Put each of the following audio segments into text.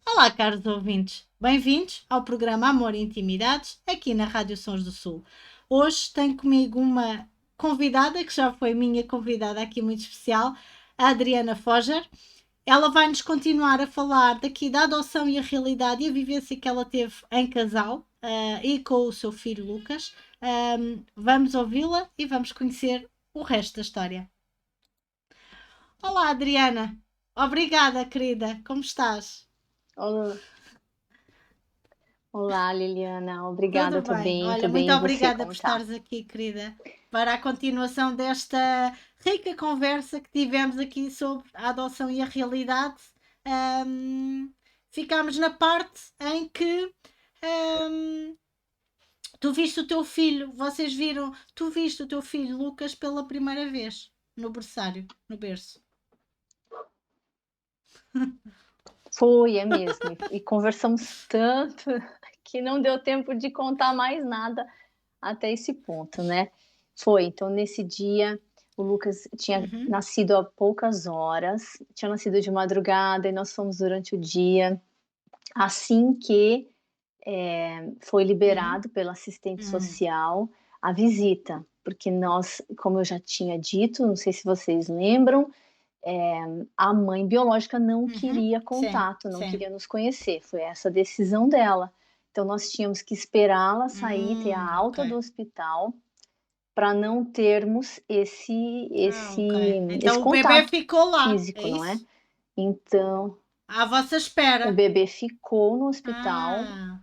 Olá, caros ouvintes. Bem-vindos ao programa Amor e Intimidades, aqui na Rádio Sons do Sul. Hoje tenho comigo uma convidada, que já foi minha convidada aqui muito especial, a Adriana Foger. Ela vai-nos continuar a falar daqui da adoção e a realidade e a vivência que ela teve em casal e com o seu filho Lucas. Vamos ouvi-la e vamos conhecer o resto da história. Olá, Adriana. Obrigada, querida. Como estás? Olá, olá, Liliana. Tudo Obrigada, bem. tô Olha, muito bem. E você, obrigada por como tá? estares aqui, querida, para a continuação desta rica conversa que tivemos aqui sobre a adoção e a realidade. Ahm, Ficámos na parte em que ahm, tu viste o teu filho, vocês viram, tu viste o teu filho Lucas pela primeira vez no berçário, no berço. Foi, é mesmo. E conversamos tanto que não deu tempo de contar mais nada até esse ponto, né? Foi, então nesse dia o Lucas tinha Uhum, nascido há poucas horas, tinha nascido de madrugada e nós fomos durante o dia. Assim que foi uhum, liberado pela assistente uhum. social a visita, porque nós, como eu já tinha dito, não sei se vocês lembram, a mãe biológica não Uhum. queria Sim, contato, não sim. queria nos conhecer, foi essa a decisão dela. Então nós tínhamos que esperá-la sair, ter a Ok. alta do hospital, para não termos Ah, ok. esse Então o bebê contato ficou lá, é físico, não é? isso? Então À vossa o espera. bebê ficou no hospital, Ah.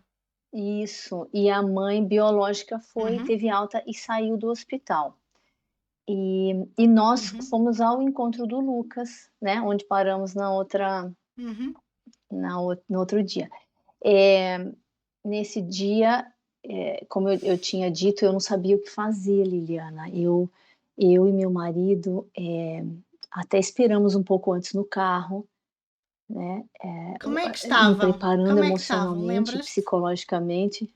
isso, e a mãe biológica Uhum, teve alta e saiu do hospital. E nós uhum, fomos ao encontro do Lucas, né? Onde paramos uhum. no outro dia. É, nesse dia, como eu tinha dito, eu não sabia o que fazer, Liliana. Eu e meu marido até esperamos um pouco antes no carro, né? Como é que Me estavam? preparando Como é que estavam? emocionalmente, Lembras-te? psicologicamente.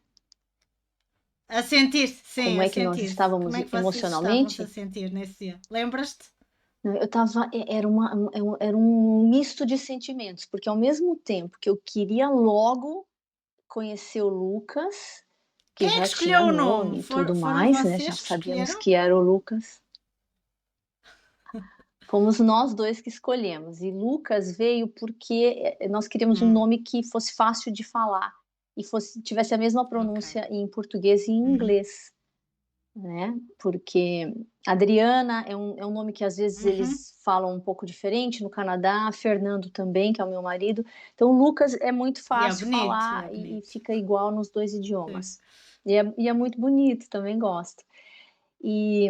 A sentir-se, sim, Como a é que nós sentir-se. estávamos Como é que vocês estavam-se a emocionalmente? sentir nesse dia? Lembras-te? Eu tava, era um misto de sentimentos, porque ao mesmo tempo que eu queria logo conhecer o Lucas, que Quem é já que tinha escolheu o nome? nome e tudo Foram mais, né? Já vocês que sabíamos escolheram? que era o Lucas. Fomos nós dois que escolhemos. E Lucas veio porque nós queríamos um Hum, nome que fosse fácil de falar e tivesse a mesma ok. pronúncia em português e em Uhum, inglês, né? Porque Adriana é um nome que às vezes uhum. eles falam um pouco diferente no Canadá, Fernando também, que é o meu marido. Então, Lucas é muito E é fácil bonito, falar é e bonito. fica igual nos dois Sim. idiomas. E é muito bonito, também gosto. E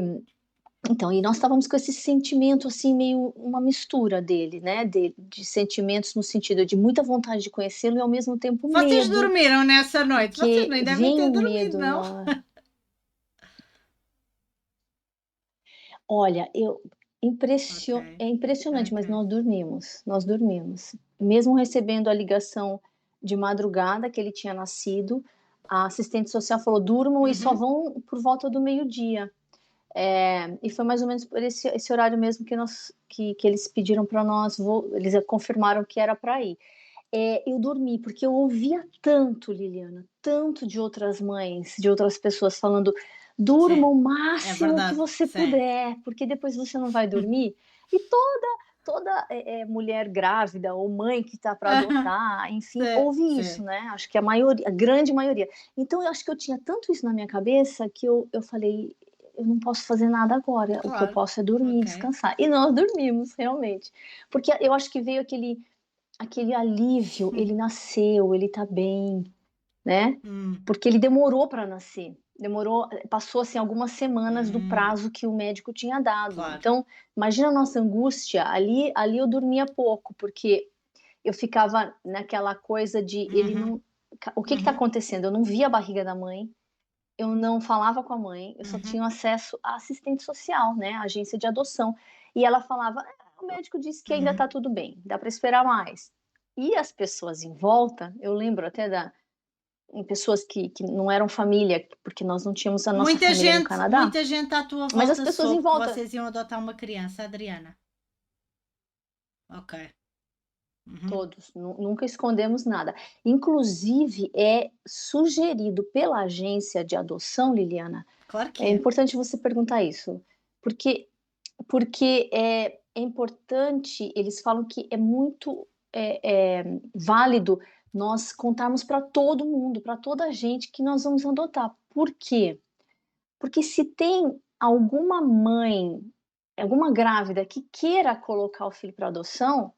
então, e nós estávamos com esse sentimento assim, meio uma mistura dele, né? De sentimentos no sentido de muita vontade de conhecê-lo e ao mesmo tempo Vocês medo, dormiram nessa noite? Vocês porque nem devem vem ter um dormido, medo não? na. Olha, Ok, é impressionante, mas ok. nós dormimos. Mesmo recebendo a ligação de madrugada que ele tinha nascido, a assistente social falou: durmam e só Uhum. vão por volta do meio-dia. E foi mais ou menos por esse horário mesmo que eles pediram para nós, eles confirmaram que era para ir. Eu dormi, porque eu ouvia tanto, Liliana, tanto de outras mães, de outras pessoas falando: durma Sim, o é máximo que verdade. você Sim. puder, porque depois você não vai dormir. E toda mulher grávida ou mãe que está para adotar, enfim, Sim, ouve isso, sim. né? Acho que a maioria, a grande maioria. Então eu acho que eu tinha tanto isso na minha cabeça que eu falei: eu não posso fazer nada agora, o que eu Claro. posso é dormir, Ok. descansar. E nós dormimos, realmente. Porque eu acho que veio aquele alívio, ele nasceu, ele tá bem, né? Hum, Porque ele demorou para nascer. Passou assim algumas semanas do hum, prazo que o médico tinha dado. claro. Então, imagina a nossa angústia. Ali eu dormia pouco, porque eu ficava naquela coisa de ele Uhum, não. O que está uhum, acontecendo? Eu não via a barriga da mãe, eu não falava com a mãe, eu só uhum, tinha acesso à assistente social, né, à agência de adoção. E ela falava: o médico disse que ainda uhum. está tudo bem, dá para esperar mais. E as pessoas em volta, eu lembro até em pessoas que não eram família, porque nós não tínhamos a nossa família no Canadá, Muita gente à tua mas as volta pessoas em soube que volta, vocês iam adotar uma criança, Adriana. Ok. Uhum. todos, nunca escondemos nada. Inclusive, é sugerido pela agência de adoção, Liliana, Claro que é é. importante você perguntar isso, porque é importante, eles falam que é muito, válido nós contarmos para todo mundo, para toda a gente que nós vamos adotar. Por quê? Porque se tem alguma mãe, alguma grávida que queira colocar o filho para adoção,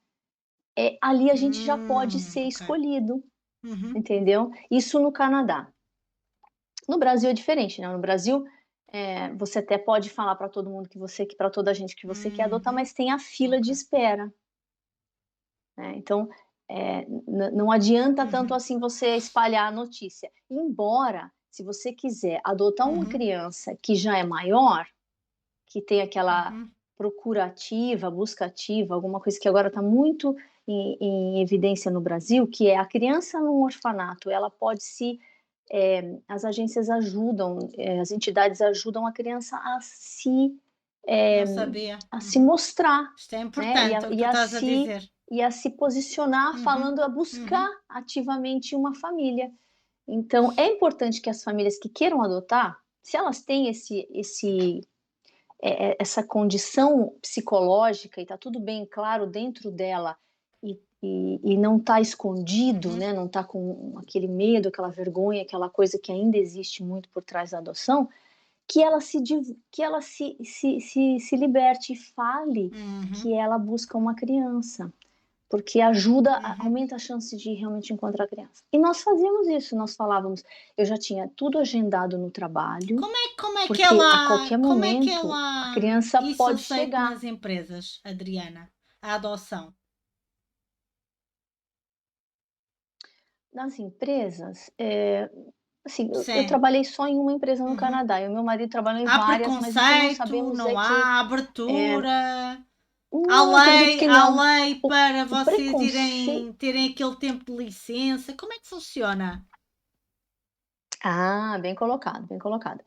ali a gente já pode ser Ok. escolhido, Uhum. entendeu? Isso no Canadá. No Brasil é diferente, né, no Brasil, você até pode falar para todo mundo que para toda a gente que você quer adotar, Uhum. mas tem a fila Ok. de espera, né, então, não adianta tanto Uhum. assim você espalhar a notícia. Embora, se você quiser adotar uma Uhum. criança que já é maior, que tem aquela Uhum. procura ativa, busca ativa, alguma coisa que agora está muito em evidência no Brasil, que é a criança num orfanato, ela pode se as agências ajudam, as entidades ajudam a criança Não eh, sabia. a se Uhum. mostrar, Isto é né, importante, o que tu estás a dizer. e a se posicionar Uhum. falando a buscar Uhum. ativamente uma família. Então é importante que as famílias que queiram adotar, se elas têm essa condição psicológica e está tudo bem claro dentro dela e não está escondido, Uhum. né? Não está com aquele medo, aquela vergonha, aquela coisa que ainda existe muito por trás da adoção, que ela se liberte e fale Uhum. que ela busca uma criança, porque ajuda, Uhum. aumenta a chance de realmente encontrar a criança. E nós fazíamos isso, nós falávamos, eu já tinha tudo agendado no trabalho, porque a qualquer Como é que momento a ela criança isso pode aceite chegar. nas empresas, Adriana? A adoção. Nas empresas, assim, eu Sim. trabalhei só em uma empresa no Uhum. Canadá, eu e meu marido trabalham em Há várias, mas o que nós preconceito, sabemos é não que há abertura. não, acredito que Há não. lei O, para o vocês preconceito. irem terem aquele tempo de licença. Como é que funciona? Ah, bem colocado, bem colocado.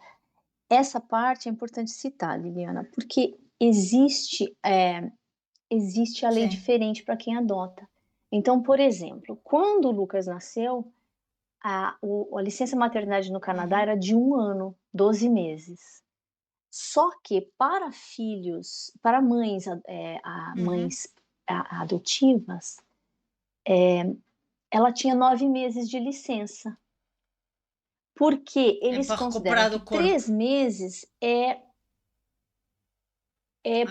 Essa parte é importante citar, Liliana, porque existe a lei Sim. diferente para quem adota. Então, por exemplo, quando o Lucas nasceu, a licença maternidade no Canadá Uhum. era de 1 ano, 12 meses. Só que para filhos, para mães, Uhum. mães adotivas, ela tinha 9 meses de licença, porque É eles para consideram recuperar que do corpo. 3 meses é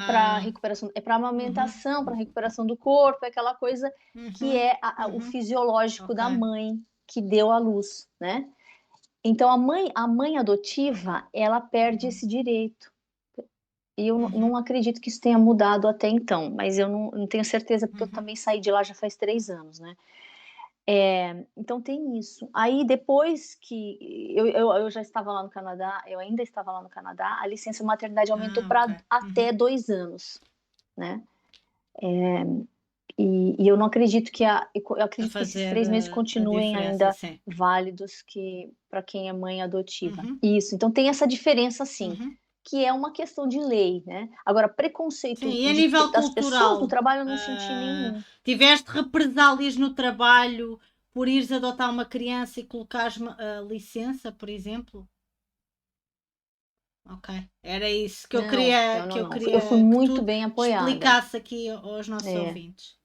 para Ah. recuperação, é para Uhum. amamentação, para recuperação do corpo, é aquela coisa que Uhum. é o Uhum. fisiológico Ok. da mãe que deu à luz, né? Então a mãe Ok. adotiva, ela perde Uhum. esse direito. E eu não Uhum. acredito que isso tenha mudado até então, mas eu não tenho certeza, porque eu Uhum. também saí de lá já faz 3 anos, né. Então tem isso. Aí depois que eu já estava lá no Canadá, eu ainda estava lá no Canadá, a licença maternidade aumentou Ah, ok. para até Uhum. 2 anos, né. E eu não acredito eu A acredito que esses fazer 3 meses a continuem diferença, ainda sim. válidos que para quem é mãe adotiva. Uhum. Isso, então tem essa diferença sim, Uhum. que é uma questão de lei, né. Agora Sim, preconceito e a nível das pessoas no cultural, trabalho eu não senti nenhum. tiveste represálias no trabalho por ires adotar uma criança e colocares licença, por exemplo? Ok, era isso que eu Não, queria não, que não, eu não, eu fui queria que muito tu bem apoiada. explicasse aqui aos nossos É, ouvintes.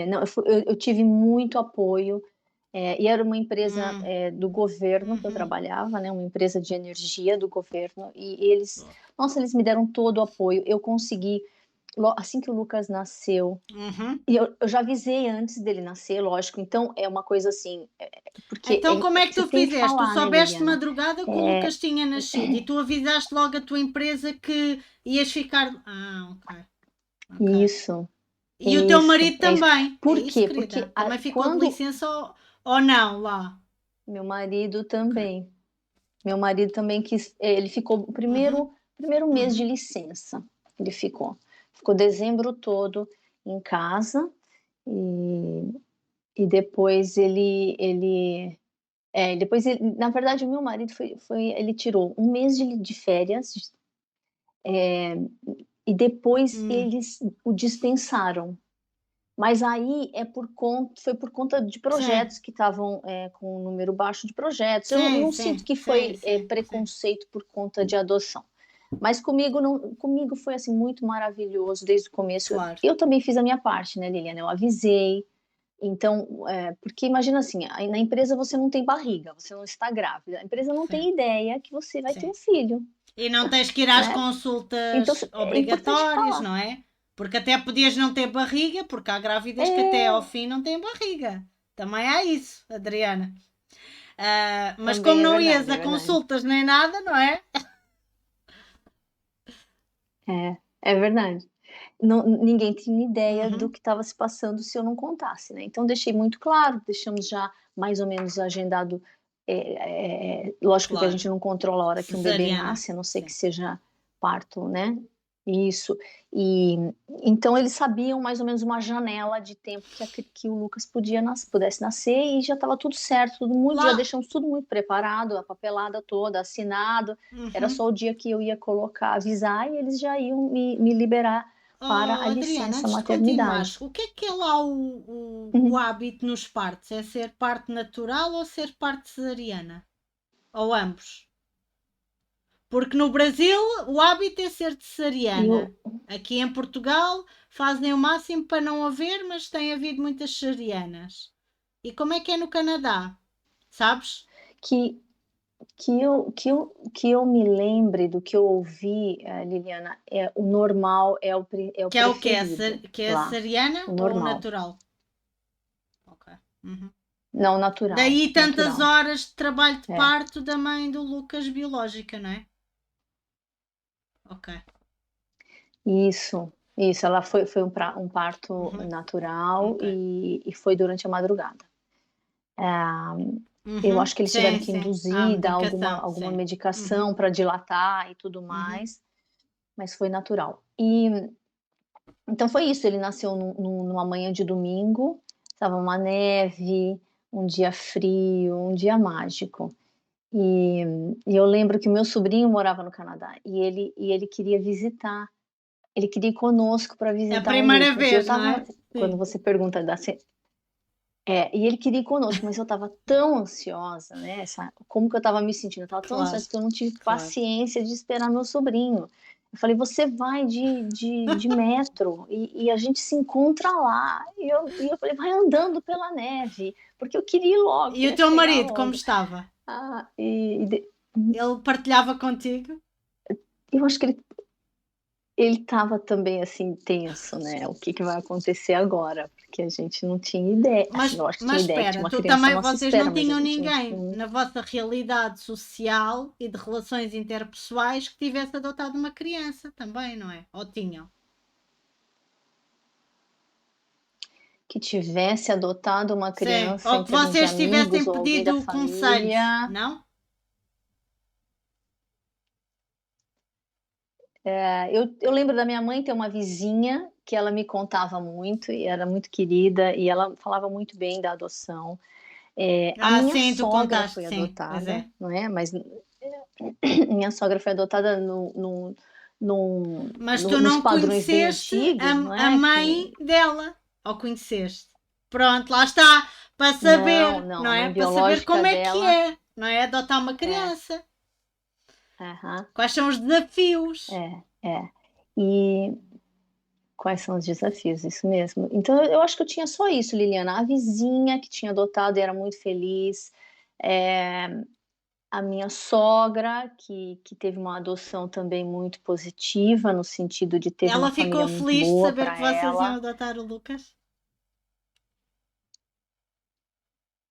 não, eu tive muito apoio, e era uma empresa, Hum, do governo que eu uhum. trabalhava, né, uma empresa de energia do governo, e eles, nossa, eles me deram todo o apoio. Eu consegui, assim que o Lucas nasceu, Uhum. e eu já avisei antes dele nascer, lógico, então é uma coisa assim, porque Então como é que você tu tem que fizeste? Tu falar, né, soubeste de Liliana? madrugada que o É, Lucas tinha nascido e tu avisaste logo a tua empresa que ias ficar. Ok, ok. isso, E o teu isso, marido é isso. também. É Por isso, quê? querida. Porque Também ficou de quando licença ou não lá? meu marido Ok. também. Meu marido também quis, ele ficou o Uhum. primeiro mês de Uhum. licença, ele ficou dezembro todo em casa, e depois depois ele, na verdade, o meu marido ele tirou 1 mês de férias, e depois Hum. eles o dispensaram. Mas aí foi por conta de Sim, projetos que estavam com um número baixo de projetos. Eu sim, não sinto sim, que sim, foi sim, sim. preconceito por conta de adoção. Mas comigo não, comigo foi assim muito maravilhoso desde o começo. Claro. Eu também fiz a minha parte, né, Liliana? Eu avisei. Então, porque imagina assim, aí na empresa você não tem barriga, você não está grávida. A empresa não Sim, tem ideia que você vai ter sim. um filho, E não tens que ir às né? Então consultas é importante obrigatórias, falar. não é? Porque até podias não ter barriga, porque há grávidas que até ao É, fim não têm barriga. Também há isso, Adriana. Mas como também é não ias verdade, a é verdade. consultas nem nada, não é? É verdade. Ninguém tinha ideia do Uhum, que estava se passando se eu não contasse, né? Então deixei muito claro, deixamos já mais ou menos agendado. Lógico que a claro. gente não controla a hora que um bebê Cesariana. nasce, a não ser que Sim. seja parto, né? Isso. E então eles sabiam mais ou menos uma janela de tempo que o Lucas pudesse nascer e já estava tudo certo, tudo muito, já Lá. deixamos tudo muito preparado, a papelada toda, assinado. Era Uhum. só o dia que eu ia colocar, avisar e eles já iam me liberar para Oh, a Adriana, licença antes de continuares, maternidade. o que é lá o Uhum. hábito nos partos? É ser parte natural ou ser parte cesariana? Ou ambos? Porque no Brasil o hábito é ser E cesariana. Aqui em Portugal fazem o máximo para não haver, mas tem havido muitas cesarianas. E como é que é no Canadá? Sabes? que, que eu me lembre do que eu ouvi, Liliana, o normal é o Que é o que? preferido Que é a lá, cesariana o ou o normal. natural? Ok. Uhum. Não, natural, Daí tantas natural. horas de trabalho de É, parto da mãe do Lucas biológica, não é? Ok. isso. Ela foi um parto Uhum. natural Ok. e foi durante a madrugada. É, eu Uhum. acho que eles tiveram Sim, que sim. Ah, induzir, dar medicação, alguma sim. Uhum. medicação para dilatar e tudo Uhum. mais, mas foi natural. E então foi isso. Ele nasceu numa manhã de domingo, estava uma neve, um dia frio, um dia mágico. E, e eu lembro que o meu sobrinho morava no Canadá e ele queria visitar. Ele queria ir conosco para É a visitar o primeira Lucas. E eu vez, não estava, é? quando Sim. você pergunta e ele queria ir conosco, mas eu estava tão ansiosa, né? Como que eu estava me sentindo? Eu estava tão Claro, ansiosa que eu não tive claro. paciência de esperar meu sobrinho. Eu falei, você vai de metro e a gente se encontra lá. E eu falei, vai andando pela neve, porque eu queria ir logo, E o queria teu chegar marido, como logo. estava? Ah, Ele partilhava contigo? eu acho que ele estava também assim tenso, né? O que que vai acontecer agora? Porque a gente não tinha ideia. Assim, eu acho que tinha Mas ideia que tinha espera, uma tu criança também, não se vocês espera, não mas a tinham gente não ninguém tinha. na vossa realidade social e de relações interpessoais que tivesse adotado uma criança também, não é? Ou tinham? Que tivesse adotado uma Sim. criança Ou em que termos de vocês amigos tivessem ou alguém da pedido conselhos, família. não? Eu lembro da minha mãe ter uma vizinha que ela me contava muito e era muito querida e ela falava muito bem da adoção. A Ah, minha sim, tu sogra contaste, foi sim, pois adotada, é. não é? Mas minha sogra foi adotada Mas tu nos não padrões bem conheceste antigos, não a é? mãe dela, ou conheceste? Pronto, lá está, para Não, saber, não, não a é? mãe Para saber biológica como é que dela é, não é? Adotar uma é, criança. aham, Quais são os desafios? é. E quais são os desafios? Isso mesmo. Então, eu acho que eu tinha só isso, Liliana. A vizinha que tinha adotado e era muito feliz. É, a minha sogra, que teve uma adoção também muito positiva, no sentido de teve uma Ela família ficou muito feliz de boa saber para que vocês iam ela. adotar o Lucas?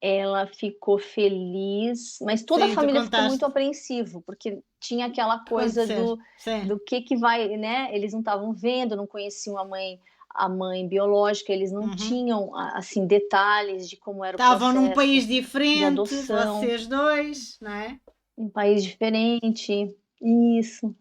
Ela ficou feliz, mas toda a Sim, tu família ficou muito contaste. apreensivo, porque tinha aquela coisa Acontecer. Sim. do que vai, né? Eles não estavam vendo, não conheciam a mãe biológica, eles não Uhum. tinham assim detalhes de como era o Estavam num processo país de diferente, adoção, vocês dois, não é? um país diferente. Isso,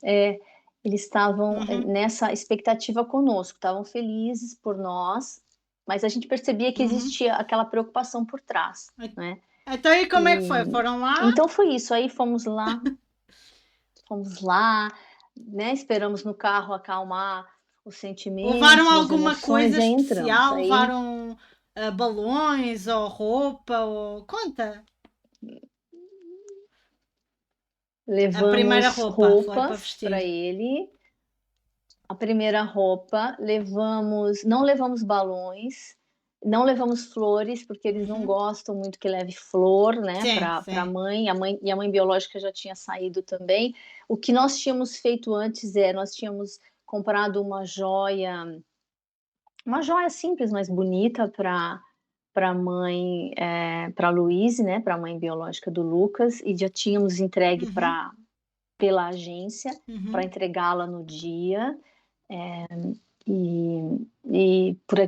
eles estavam Uhum. nessa expectativa conosco, estavam felizes por nós, mas a gente percebia que Uhum. existia aquela preocupação por trás, né? Então, e como é que E foi? Foram lá? então foi isso. Aí fomos lá, né? Esperamos no carro acalmar os sentimentos, Levaram as alguma emoções, coisa e aí entramos. especial? Aí Levaram balões ou roupa? Ou... Conta! A primeira levamos roupa foi para roupas para vestir. ele, a primeira roupa, não levamos balões, não levamos flores, porque eles não Uhum. gostam muito que leve flor, né, Sim, para sim. a mãe biológica já tinha saído também. O que nós tínhamos feito antes nós tínhamos comprado uma joia simples, mas bonita para a mãe, para a Luíse, né, para a mãe biológica do Lucas, e já tínhamos entregue Uhum, pela agência para uhum, entregá-la no dia. E por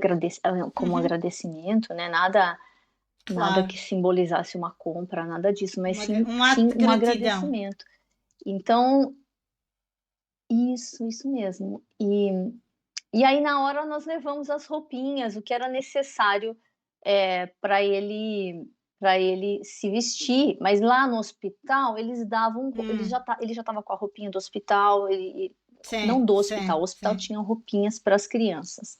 como uhum. agradecimento, né? Nada Claro. que simbolizasse uma compra, nada disso, mas Um sim ato de um gratidão. agradecimento. Então, isso mesmo. E aí na hora nós levamos as roupinhas, o que era necessário para ele se vestir, mas lá no hospital eles davam, Hum, ele já estava com a roupinha do hospital, não sim, do hospital, sim, o hospital sim. tinha roupinhas para as crianças.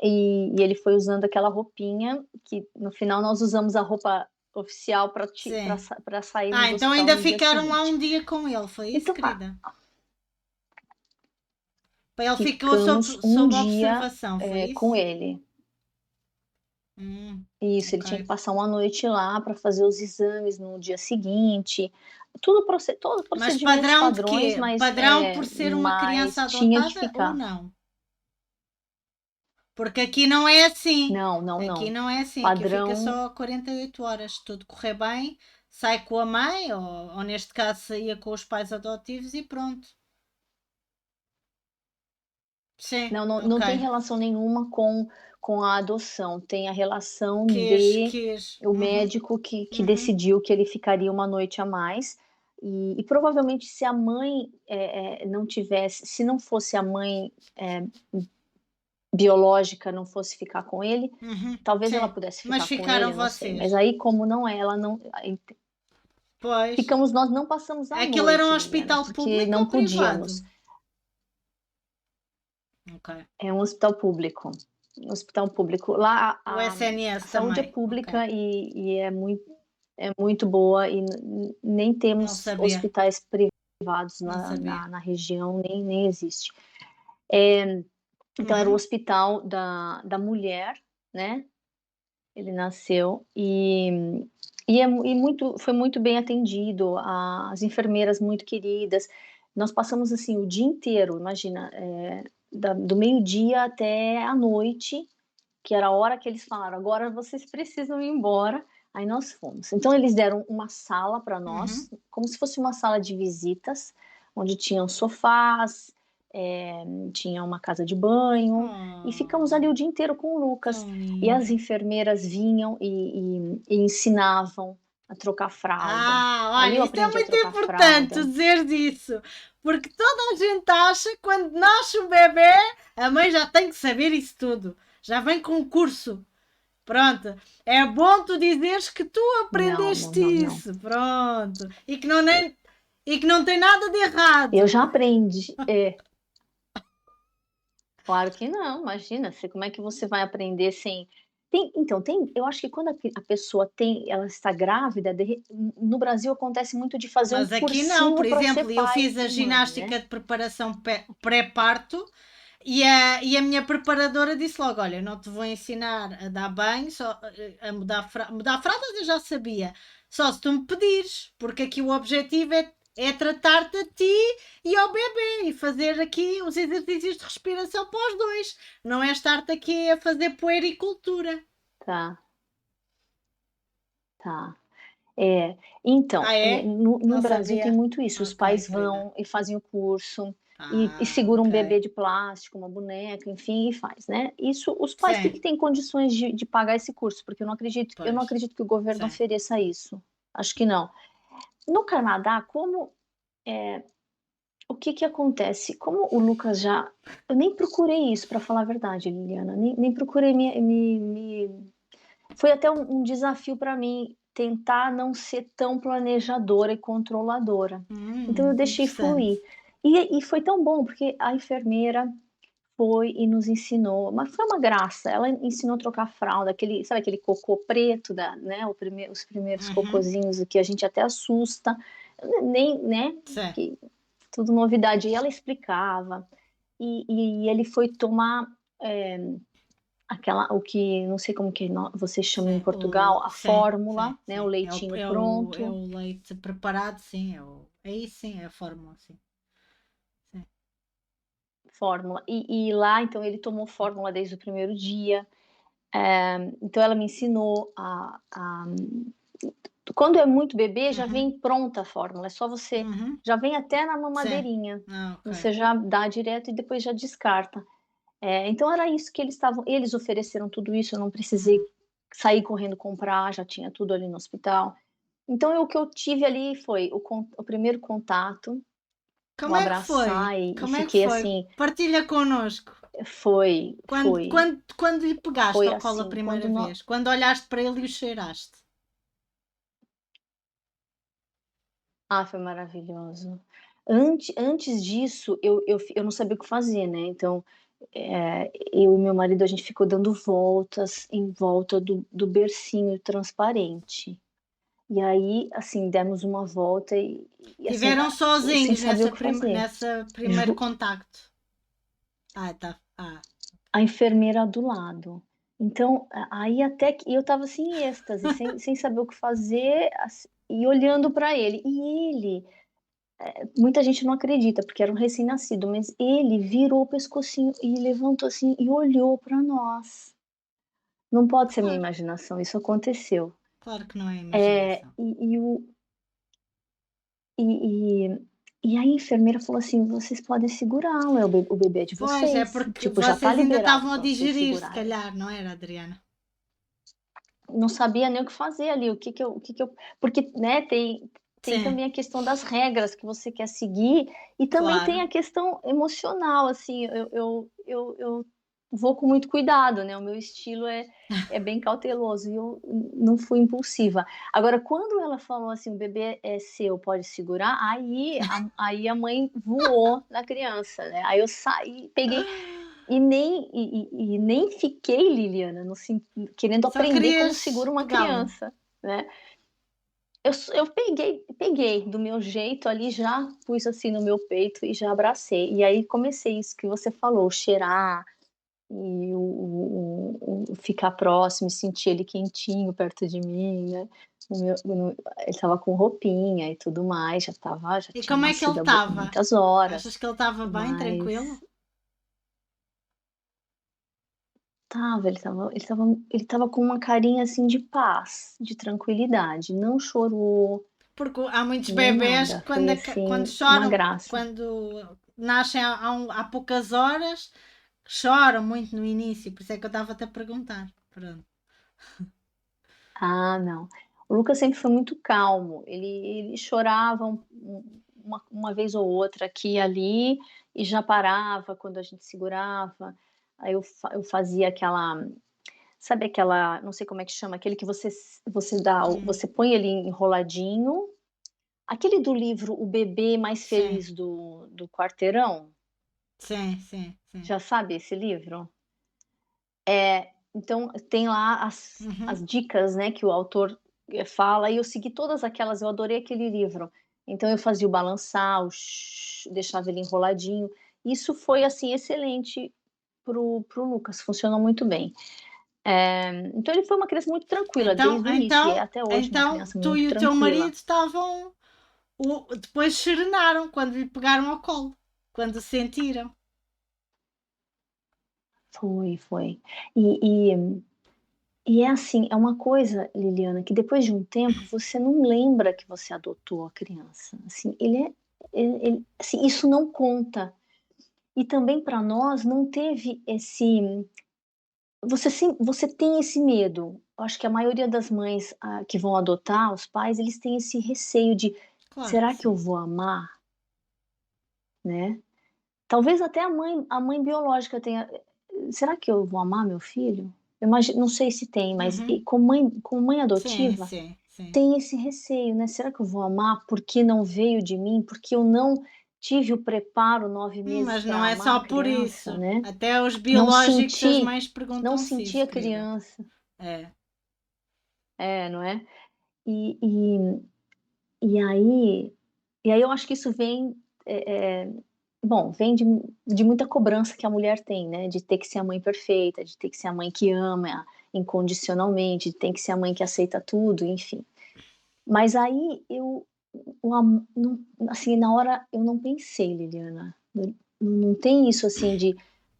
E ele foi usando aquela roupinha, que no final nós usamos a roupa oficial Sim. para sairmos Ah, do então hospital ainda no dia ficaram lá seguinte. um dia com ele, foi isso, Então, querida? Ele ficou ficamos um sob dia observação, foi com isso? ele. Isso, ele Ok. tinha que passar uma noite lá para fazer os exames no dia seguinte. Todo Mas procedimentos padrão de padrões, quê? Padrão por ser uma mas criança tinha que adotada ou ficar. não? Porque aqui não é assim. Não, não, Aqui não. não é assim. Aqui fica Padrão. só 48 horas. Se tudo correr bem, sai com a mãe, ou neste caso saía com os pais adotivos e pronto. Sim, Não, não, ok. não tem relação nenhuma com a adoção. Tem a relação Quis, de quis. o Uhum, médico que uhum, decidiu que ele ficaria uma noite a mais. E provavelmente, se a mãe não tivesse, se não fosse a mãe biológica, não fosse ficar com ele, uhum. talvez ela Sim. pudesse Mas ficar com ficaram ele, não sei. Mas vocês. aí, como não é, ela não. Aí Pois. ficamos, nós não passamos a Aquilo era um noite, Liliana, hospital porque público não ou privado? podíamos. Ok. É um hospital público. Um hospital público. Lá O a SNS saúde é também. Ok. pública e é muito boa, e nem Não temos sabia. hospitais privados Não sabia. na região, nem existe. Então era o Uhum. hospital da mulher, né? Ele nasceu foi muito bem atendido, as enfermeiras muito queridas. Nós passamos assim o dia inteiro, imagina, do meio-dia até a noite, que era a hora que eles falaram: agora vocês precisam ir embora. Aí nós fomos. Então eles deram uma sala para Uhum. nós, como se fosse uma sala de visitas, onde tinham sofás, tinha uma casa de banho, e ficamos ali Oh, o dia inteiro com o Lucas. tão E as lindo. enfermeiras vinham e ensinavam a trocar fralda. Ah, Ali olha, eu isto é aprendi a muito trocar importante fralda. tu dizer isso, porque toda a gente acha que quando nasce o bebê, a mãe já tem que saber isso tudo, já vem com um curso. Pronto, é bom tu dizeres que tu Não, não, aprendeste não, não. isso, pronto, e que não tem nada de Eu errado. já aprendi. Claro que não, imagina, como é que você vai aprender sem. Eu acho que quando a pessoa ela está grávida, no Brasil acontece muito de fazer um Mas aqui não, cursinho por para ser exemplo, eu pai fiz a e mãe, né? ginástica de preparação pré-parto. E a minha preparadora disse logo: Olha, eu não te vou ensinar a dar banho, só a mudar fraldas eu já sabia, só se tu me pedires, porque aqui o objetivo é tratar-te a ti e ao bebê e fazer aqui os exercícios de respiração para os dois, não é estar-te aqui a fazer puericultura. Tá, tá. É, então, Ah, é? no Não Brasil tem sabia? muito isso. Os Ok, pais querida. vão e fazem o curso e Ah, seguram ok. um bebê de plástico, uma boneca, enfim, e faz, né? Isso, os pais que Sim, têm condições de pagar esse curso, porque eu não pois, acredito que o governo sim. ofereça isso. Acho que não. No Canadá, o que que acontece? Como o Lucas já. Eu nem procurei isso, para falar a verdade, Liliana. Nem procurei Foi até um desafio para mim tentar não ser tão planejadora e controladora. Então eu deixei Interessante. fluir. E foi tão bom, porque a enfermeira foi e nos ensinou, mas foi uma graça. Ela ensinou a trocar fralda, aquele, sabe aquele cocô preto da, né, os primeiros Uhum. cocôzinhos que a gente até assusta, nem, né, Sim. que tudo novidade. E ela explicava. E ele foi tomar aquela, o que, não sei como que vocês chamam em Sim, Portugal, a sim, sim, fórmula, né, o sim. leitinho É pronto, o leite preparado, sim. Aí sim, é a fórmula, sim. Sim. fórmula. E lá, então, ele tomou fórmula desde o primeiro dia. Então ela me ensinou a quando é muito bebê, já Uhum. vem pronta a fórmula, é só você, Uhum. já vem até na Sim. mamadeirinha, Ah, ok. você já dá direto e depois já descarta. Então era isso que eles ofereceram tudo isso, eu não precisei Uhum. sair correndo comprar, já tinha tudo ali no hospital. Então o que eu tive ali foi o primeiro contato, o Como é que foi? abraçar e Como é que fiquei foi? assim, Partilha connosco. foi foi Quando lhe pegaste foi ao colo a assim, quando primeira vez? Quando olhaste para ele e o cheiraste? foi maravilhoso. Antes disso, eu não sabia o que fazer, né, então, eu e meu marido, a gente ficou dando voltas em volta do bercinho transparente. E aí, assim, demos uma volta e assim, Tiveram sem sozinhos saber o que fazer. nessa primeiro Ju contacto. Ah, tá. Ah, a enfermeira do lado. Então, aí até que eu estava assim em êxtase, sem saber o que fazer, e olhando para ele. E ele, muita gente não acredita, porque era um recém-nascido, mas ele virou o pescocinho e levantou assim e olhou para nós. Não pode ser minha claro. imaginação, isso aconteceu. Claro que não é É, imaginação. e, e, e a enfermeira falou assim: vocês podem segurá-lo, o bebê é de Pois é, vocês. porque Tipo, já tá vocês ainda liberado estavam a para vocês digerir, se segurarem. calhar, não era, Adriana? Não sabia nem o que fazer ali, o que que eu, porque, né, tem Sim, também a questão das regras que você quer seguir, e também tem claro. a questão emocional, assim, eu vou com muito cuidado, né, o meu estilo é bem cauteloso, e eu não fui impulsiva. Agora, quando ela falou assim: "O bebê é seu, pode segurar", aí a mãe voou na criança, né, aí eu saí, peguei e nem fiquei, Liliana, no sen querendo Só aprender como querias segura uma pegá-lo. criança, né. Eu peguei do meu jeito ali, já pus assim no meu peito e já abracei. E aí comecei isso que você falou, cheirar e o ficar próximo e sentir ele quentinho perto de mim, né. Ele estava com roupinha e tudo mais, já E tinha como é que ele nascido há estava? muitas horas, Achas que ele estava bem, tranquilo? mas ele estava com uma carinha, assim, de paz, de tranquilidade, não chorou, Porque há muitos nem bebés que nada, foi, quando assim, uma choram, graça. quando nascem há poucas horas, choram muito no início, por isso é que eu estava-te a perguntar. Pronto. Ah, não. O Lucas sempre foi muito calmo, ele chorava uma vez ou outra aqui e ali, e já parava quando a gente segurava, aí eu fazia aquela, sabe aquela, não sei como é que chama, aquele que Hum, você põe ele enroladinho, aquele do livro O Bebê Mais sim, Feliz do Quarteirão, sim, sim, sim. já sabe esse livro? Então tem lá as Uhum. dicas, né, que o autor, fala, e eu segui todas aquelas, eu adorei aquele livro. Então eu fazia o balançar, deixava ele enroladinho. Isso foi, assim, excelente pro Lucas, funcionou muito bem. Então ele foi uma criança muito tranquila Então, desde o início e é então, até hoje uma então, criança tu muito e o teu marido tranquila. estavam. Depois serenaram quando lhe pegaram ao colo, quando sentiram. Foi, foi. E e é assim, é uma coisa, Liliana, que depois de um tempo você não lembra que você adotou a criança, assim, ele assim, isso não conta. E também para nós não teve esse, você tem esse medo. Eu acho que a maioria das mães, que vão adotar, os pais, eles têm esse receio de: Claro que "Será que eu sim. vou amar?", né. Talvez até a mãe biológica tenha: "Será que eu vou amar meu filho?". Eu não sei se tem, mas Uhum. como mãe Sim, adotiva, sim, sim. tem esse receio, né, será que eu vou amar porque não veio de mim, porque eu não tive o preparo 9 meses Mas não para é amar só a por criança, isso. né. Até os Não biológicos, as senti mães não perguntam-se senti a isso, querida. criança. É. É, não é? E e e aí e aí eu acho que isso vem, bom, vem de muita cobrança que a mulher tem, né, de ter que ser a mãe perfeita, de ter que ser a mãe que ama incondicionalmente, de ter que ser a mãe que aceita tudo, enfim. Mas aí o am não assim, na hora eu não pensei, Liliana, não tem isso assim de,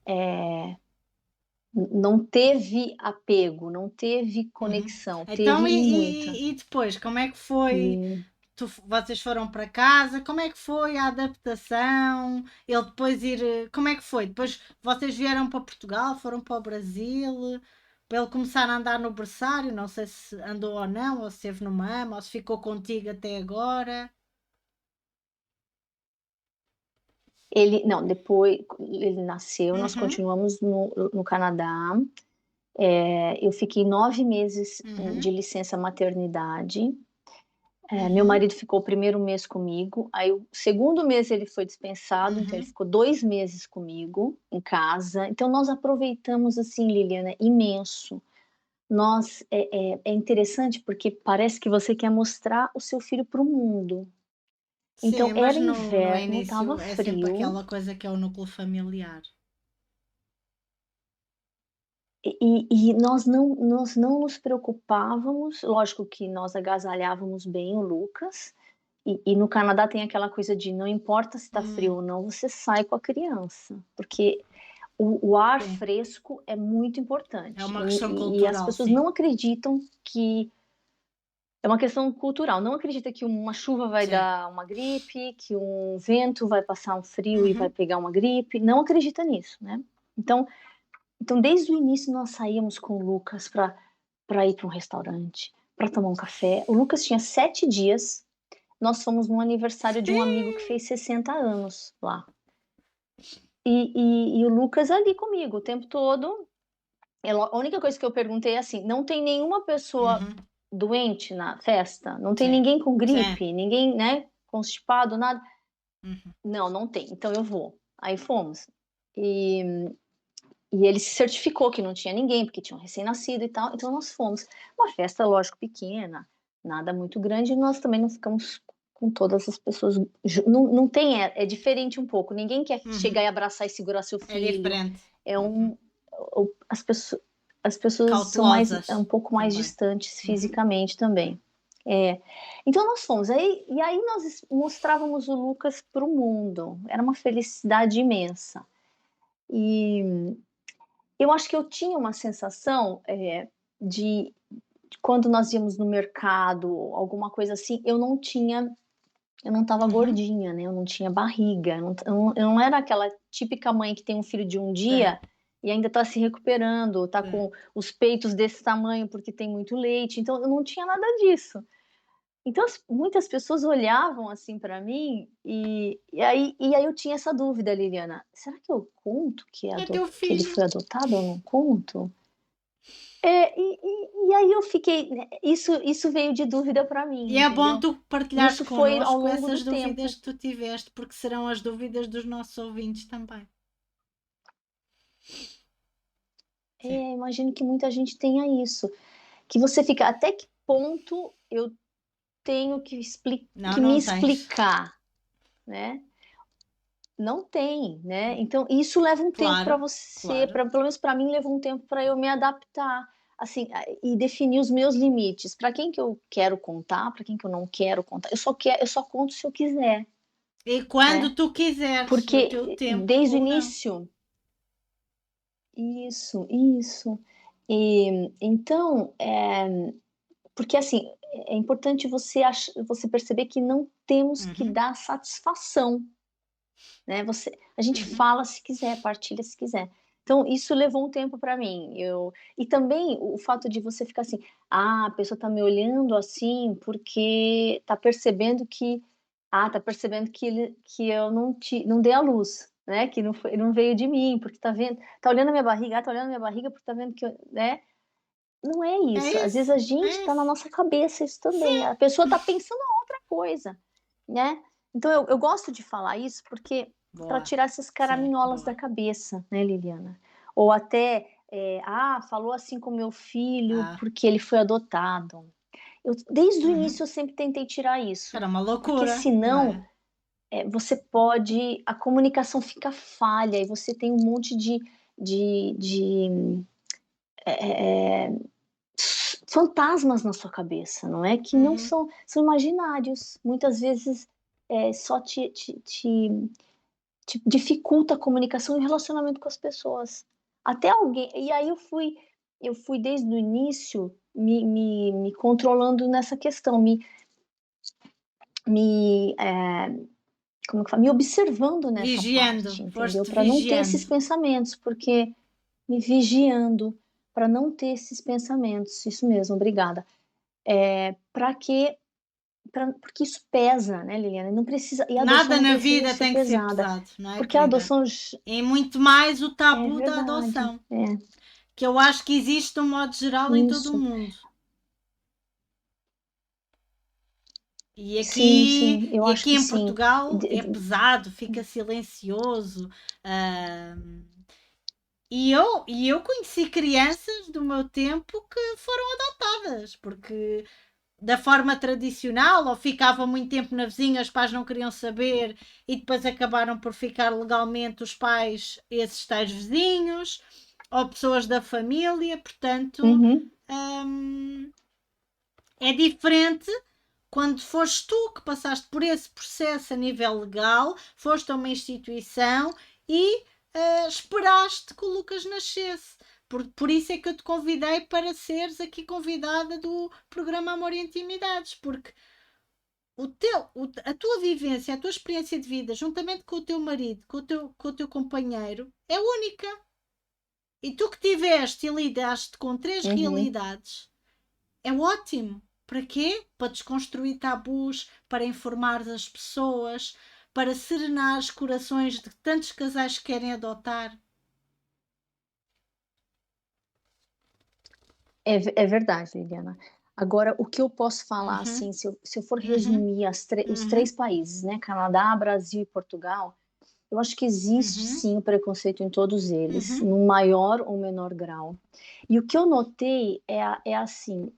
eh, não teve apego, não teve Uhum. conexão, Então, teve muita. e depois, como é que foi? E Vocês foram para casa, como é que foi a adaptação? Ele depois ir. Como é que foi? Depois vocês vieram para Portugal, foram para o Brasil, para ele começar a andar no berçário. Não sei se andou ou não, ou se esteve numa ama, ou se ficou contigo até agora. ele não, depois ele nasceu, nós Uhum, continuamos no Canadá, eu fiquei 9 meses uhum, de licença maternidade. Meu uhum, marido ficou o primeiro mês comigo, aí o segundo mês ele foi dispensado, então ele uhum. ficou 2 meses comigo em casa. Então nós aproveitamos, assim, Liliana, imenso. É interessante porque parece que você quer mostrar o seu filho para o mundo. Então Sim, mas era no inverno, estava início é sempre frio, aquela coisa que é o núcleo familiar. e nós não nos preocupávamos, lógico que nós agasalhávamos bem o Lucas, e no Canadá tem aquela coisa de não importa se está frio Hum, ou não, você sai com a criança, porque o ar sim, fresco é muito é importante. uma questão E as cultural, pessoas sim. não acreditam que é uma questão cultural, não acredita que uma chuva vai Sim. dar uma gripe, que um vento vai passar um frio e vai Uhum. pegar uma gripe, não acredita nisso, né. Então desde o início nós saíamos com o Lucas para ir para um restaurante, para tomar um café. O Lucas tinha 7 dias, nós fomos no aniversário de um amigo que fez 60 anos lá. E o Lucas ali comigo o tempo todo. A única coisa que eu perguntei é assim: "Não tem nenhuma pessoa Uhum. doente na festa? Não tem Sim. ninguém com Sim. gripe? Ninguém, né, constipado, nada?" Uhum. "Não, não tem, então eu vou." Aí fomos. E e ele se certificou que não tinha ninguém, porque tinha um recém-nascido e tal, então nós fomos. Uma festa, lógico, pequena, nada muito grande, e nós também não ficamos com todas as pessoas não tem, é diferente um pouco, ninguém quer chegar Uhum. e abraçar e segurar seu É filho, diferente. é Uhum. um o as pessoas são mais um Cautelosas pouco mais também. distantes Uhum. fisicamente também. É. Então nós fomos, aí nós mostrávamos o Lucas para o mundo, era uma felicidade imensa. E eu acho que eu tinha uma sensação, de quando nós íamos no mercado, alguma coisa assim, eu não estava Uhum. gordinha, né, eu não tinha barriga, eu não era aquela típica mãe que tem um filho de um Sim. dia e ainda está se recuperando, está Sim. com os peitos desse tamanho porque tem muito leite, então eu não tinha nada disso. Então muitas pessoas olhavam assim para mim e aí eu tinha essa dúvida, Liliana: "Será que eu conto É teu que ele filho. foi adotado ou não conto?" E aí eu fiquei, né, isso veio de dúvida para mim, E é bom entendeu. tu E partilhares isso foi ao connosco longo essas do dúvidas tempo. que tu tiveste, porque serão as dúvidas dos nossos ouvintes também. Sim. Imagino que muita gente tenha isso, que você fica: "Até que ponto eu tenho Não, que me não tens. explicar?", né. Não tem, né. Então isso leva um tempo para Claro, você, claro. pelo menos para mim levou um tempo para eu me adaptar, assim, e definir os meus limites, para quem que eu quero contar, para quem que eu não quero contar. Eu só conto se eu quiser, E quando né. tu quiseres, no teu Porque tempo desde o ou não. início isso, isso. Então, porque assim, é importante você perceber que não temos que Uhum. dar satisfação, né, a gente Uhum. fala se quiser, partilha se quiser. Então isso levou um tempo para mim, e também o fato de você ficar assim: "Ah, a pessoa tá me olhando assim, porque tá percebendo que eu não dei à luz, né, que não veio de mim, porque tá vendo, tá olhando a minha barriga, tá olhando a minha barriga porque tá vendo que eu", né. Não é É isso, às vezes isso, a gente é tá na isso. nossa cabeça isso também, Sim. a pessoa tá pensando outra coisa, né. Então eu gosto de falar isso porque para Boa. tirar essas Sim, caraminholas da boa. cabeça, né, Liliana? Ou até, falou assim com meu filho Ah, porque ele foi adotado. Desde o uhum. início eu sempre tentei tirar isso, Era uma porque loucura, não senão é? você pode, a comunicação fica falha e você tem um monte de fantasmas na sua cabeça, não é? Que não Uhum. são imaginários. Muitas vezes só te dificulta a comunicação e o relacionamento com as pessoas. Até alguém. E aí eu fui desde o início me controlando nessa questão, me como que fala? Me observando nessa Vigiando, parte, entendeu? foste Para não ter esses vigiando. pensamentos, porque me vigiando para não ter esses pensamentos. Isso mesmo, obrigada. Para que porque isso pesa, né, Liliana? Não precisa, e a adoção Nada não na precisa vida ser tem que ser pesada, pesado, não é, porque a querida? adoção E muito mais o é tabu da verdade, adoção, que eu acho que existe de um modo geral em todo o isso. mundo. E Sim, aqui, sim, eu e acho aqui que em sim. Portugal é pesado, fica silencioso. ah, e eu conheci crianças do meu tempo que foram adotadas, porque da forma tradicional, ou ficavam muito tempo na vizinha, os pais não queriam saber e depois acabaram por ficar legalmente os pais, esses tais vizinhos, ou pessoas da família, portanto, Uhum. hum, é diferente quando foste tu que passaste por esse processo a nível legal, foste a uma instituição e esperaste que o Lucas nascesse. Por isso é que eu te convidei para seres aqui convidada do programa Amor e Intimidades, porque a tua vivência, a tua experiência de vida, juntamente com o teu marido, com o teu companheiro, é única. E tu que tiveste e lidaste com três Uhum. realidades, é ótimo. Para quê? Para desconstruir tabus, para informar as pessoas, para serenar os corações de tantos casais que querem adotar. É verdade, Liliana. Agora, o que eu posso falar, Uhum, assim, se eu for uhum, resumir os uhum, três países, né, Canadá, Brasil e Portugal, eu acho que existe uhum, sim o preconceito em todos eles, uhum, num maior ou menor grau. E o que eu notei é assim,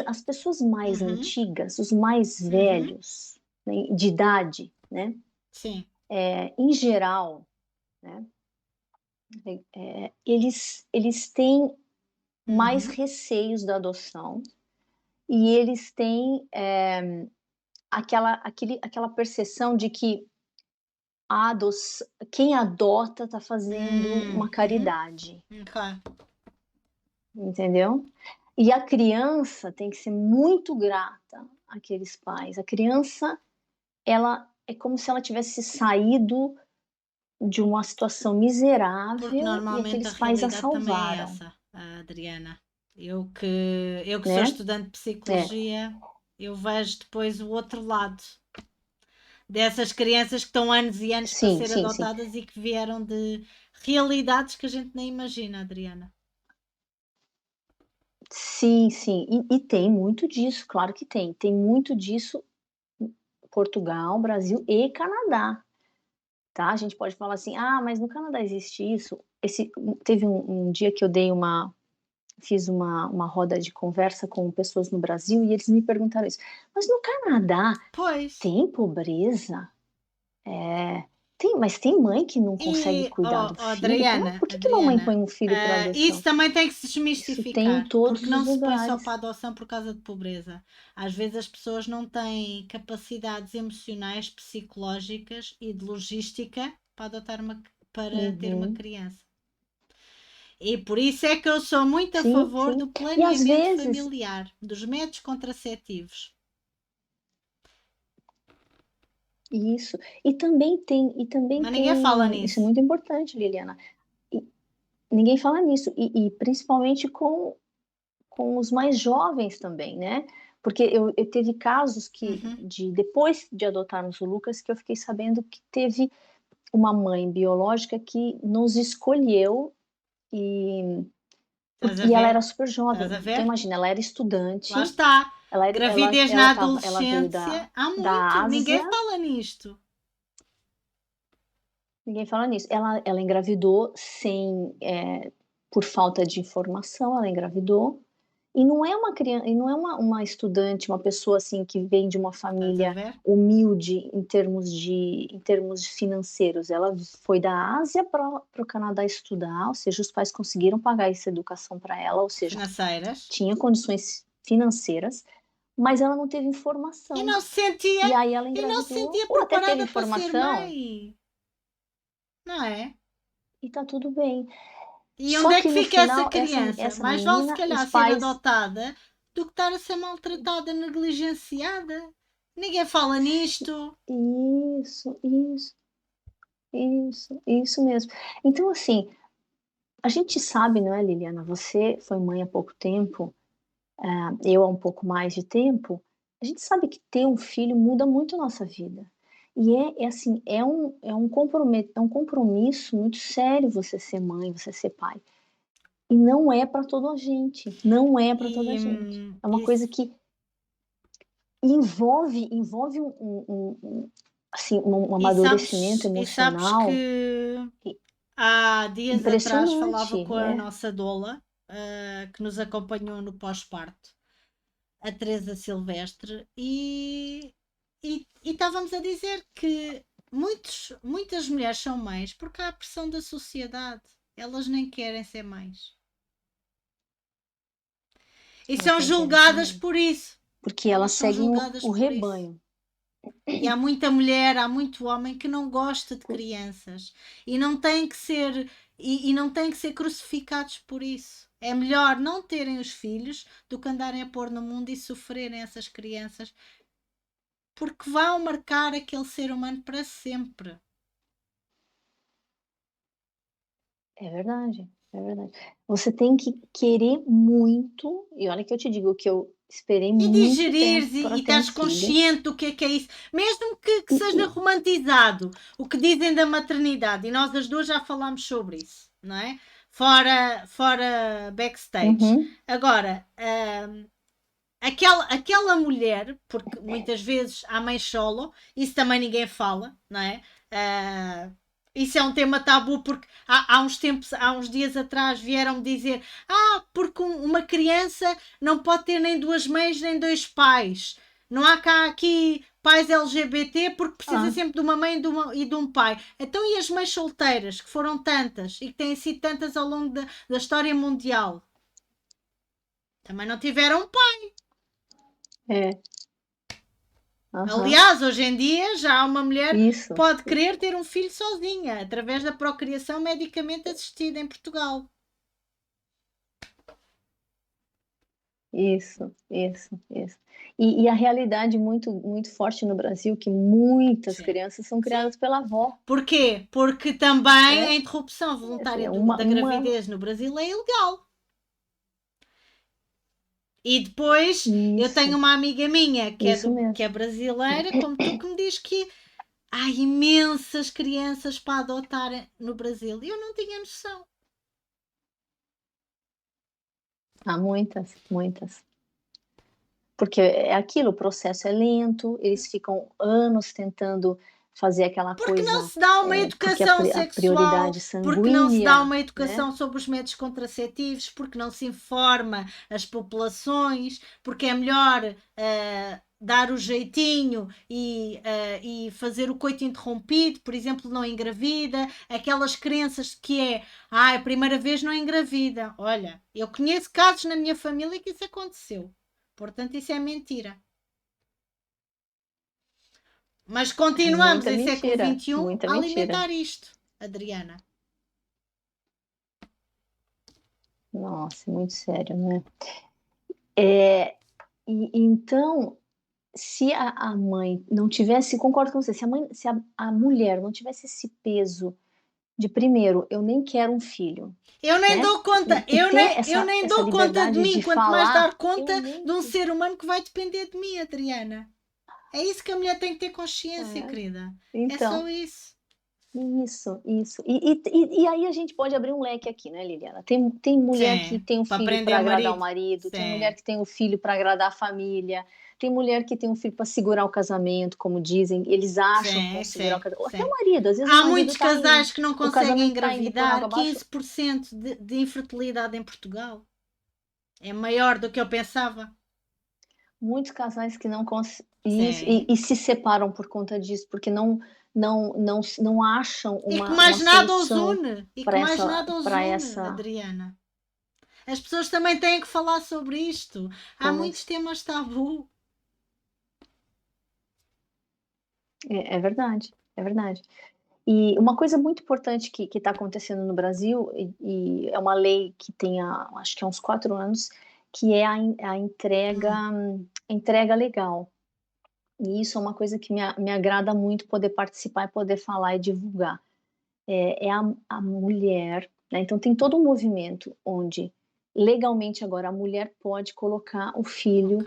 as pessoas mais uhum, antigas, os mais uhum. velhos, né, de idade, né, Sim. em geral, né, eles têm mais Uhum. receios da adoção e eles têm aquela percepção de que quem adota está fazendo uma Uhum. caridade, Ok. entendeu? E a criança tem que ser muito grata àqueles pais. A criança, ela é como se ela tivesse saído de uma situação Porque miserável e normalmente a aqueles pais a realidade também é salvaram, essa, Adriana. Eu que sou né? estudante de É, psicologia, eu vejo depois o outro lado dessas crianças que estão anos e anos para sim, ser sim, sim. adotadas e que vieram de realidades que a gente nem imagina, Adriana. Sim, sim. E tem muito disso, claro que tem. Tem muito disso em Portugal, Brasil e Canadá. Tá? A gente pode falar assim, mas no Canadá existe isso. Teve um dia que eu fiz uma roda de conversa com pessoas no Brasil e eles me perguntaram isso. Mas no Canadá Pois. tem pobreza? É, mas tem mãe que não consegue cuidar do filho? Adriana, Por que mamãe põe Adriana, um filho para isso adoção? também tem que se Isso tem em desmistificar, todos porque não os se põe só lugares. para a adoção por causa de pobreza. Às vezes as pessoas não têm capacidades emocionais, psicológicas e de logística para para ter uma Uhum. criança. E por isso é que eu sou muito a Sim, favor do sim. E às planeamento vezes, familiar, dos métodos contraceptivos. isso. E também Mas ninguém fala tem, isso é nisso. muito importante, Liliana. E ninguém fala nisso, e principalmente com os mais jovens também, né? Porque eu teve casos Uhum. depois de adotarmos o Lucas, que eu fiquei sabendo que teve uma mãe biológica que nos escolheu e, Estás a e ela ver? era super Estás jovem. a Então, ver? imagina, ela era Lá estudante, está. Gravidez na ela veio adolescência, há da muito, ninguém Ásia. fala nisto. Ninguém fala nisso. Ela engravidou por falta de informação, ela engravidou. E não é uma criança, e não é uma estudante, uma pessoa assim que vem de uma Estás a família ver? humilde em termos de financeiros. Ela foi da Ásia para o Canadá estudar, ou seja, os pais conseguiram pagar essa educação para ela, ou seja, Financeiras. tinha condições financeiras, mas ela não teve E informação. não se sentia, E aí ela e não se engravidou, sentia ou até teve preparada para ser informação, mãe. Não é? e tá tudo bem. E onde Só é que que no fica essa final, criança? essa Mais vale se menina, os calhar ser pais. adotada do que estar a ser maltratada, negligenciada. Ninguém fala nisto. Isso mesmo. Então, assim, a gente sabe, não é, Liliana? Você foi mãe há pouco tempo, eu há um pouco mais de tempo. A gente sabe que ter um filho muda muito a nossa vida. E assim, é um compromisso muito sério você ser mãe, você ser pai. E não é para toda a gente. Não é para toda a E, gente. É uma coisa isso, que envolve assim, um amadurecimento e sabes emocional que há dias atrás falava impressionante. com a nossa doula, que nos acompanhou no pós-parto, a Teresa Silvestre, e estávamos a dizer que muitas mulheres são mães porque há a pressão da sociedade. Elas nem querem ser mães. E Elas são nem querem ser julgadas mãe. por isso. Porque Elas elas são seguem julgadas o por isso. rebanho. E há muita mulher, há muito homem que não gosta de crianças e não tem que ser e não tem que ser crucificados por isso. É melhor não terem os filhos do que andarem a pôr no mundo e sofrerem essas crianças porque vão marcar aquele ser humano para sempre. É verdade, é verdade. Você tem que querer muito, e olha que eu te digo que eu esperei E muito tempo digerires e para ter um estás filho. consciente do que é isso, mesmo que E, seja e- romantizado o que dizem da maternidade, e nós as duas já falámos sobre isso, não é? Fora backstage. uhum, Agora, aquela mulher, porque muitas vezes há mães solo, isso também ninguém fala, não é? Isso é um tema tabu porque há uns dias atrás vieram-me dizer porque uma criança não pode ter nem duas mães nem dois pais. Não há cá aqui pais LGBT porque precisa ah, sempre de uma mãe e de um pai. Então e as mães solteiras, que foram tantas e que têm sido tantas ao longo da história mundial? Também não tiveram pai. é, aham, Aliás, hoje em dia já há uma mulher que isso, pode querer ter um filho sozinha, através da procriação medicamente assistida em Portugal. isso. E a realidade muito forte no Brasil, que muitas Sim. crianças são Sim. criadas pela avó. Porquê? Porque também É, a interrupção assim, voluntária uma, da uma, gravidez no Brasil é ilegal. E depois eu tenho isso, uma amiga minha isso que é mesmo. brasileira, como tu, que me diz que há imensas crianças para adotar no Brasil. Eu não tinha noção. Há muitas. Porque é aquilo, o processo é lento, eles ficam anos tentando fazer aquela Porque não coisa, se dá uma porque educação a sexual, prioridade porque não se dá sanguínea, uma né? educação sobre os métodos contraceptivos, porque não se informa as populações, porque é melhor dar o jeitinho e fazer o coito interrompido, por exemplo, não engravida, aquelas crenças que a primeira vez não engravida. Olha, eu conheço casos na minha família que isso aconteceu. Portanto, isso é mentira. Mas É continuamos muita em século mentira, XXI muita a mentira. alimentar isto, Adriana. Nossa, muito sério, né? É, então, se a mãe não tivesse, concordo com você, se a mulher não tivesse esse peso de primeiro, eu nem quero um filho, Eu nem né? dou conta, E ter eu nem essa dou conta de liberdade mim, de quanto mais falar, dar conta eu nem. de um ser humano que vai depender de mim, Adriana. É isso que a mulher tem que ter consciência, É, querida. É só então, isso. Isso, isso. E aí a gente pode abrir um leque aqui, né, Liliana? Tem mulher que Sim, tem um para filho para prender o agradar o marido. marido, tem mulher Sim, que tem um filho para agradar a família, tem mulher que tem um filho para segurar o casamento, como dizem, eles acham que vão sim, segurar o sim, casamento. Ou até o sim. marido, às vezes o Há marido muitos tá indo, casais que não o conseguem casamento tá indo por água engravidar, abaixo. 15% de infertilidade em Portugal. É maior do que eu pensava. Muitos casais que não conseguem isso Sim. e se separam por conta disso, porque não acham E que uma mais nada os solução une. E que para mais essa nada os para une, essa Adriana. As pessoas também têm que falar sobre isto. Há muitos pois. temas tabu. É verdade, é verdade. E uma coisa muito importante que está acontecendo no Brasil, e é uma lei que tem acho que há uns 4 anos, que é a Hum, entrega legal. E isso é uma coisa que me agrada muito poder participar e poder falar e divulgar. É a mulher, né? Então tem todo um movimento onde legalmente agora a mulher pode colocar o ok. filho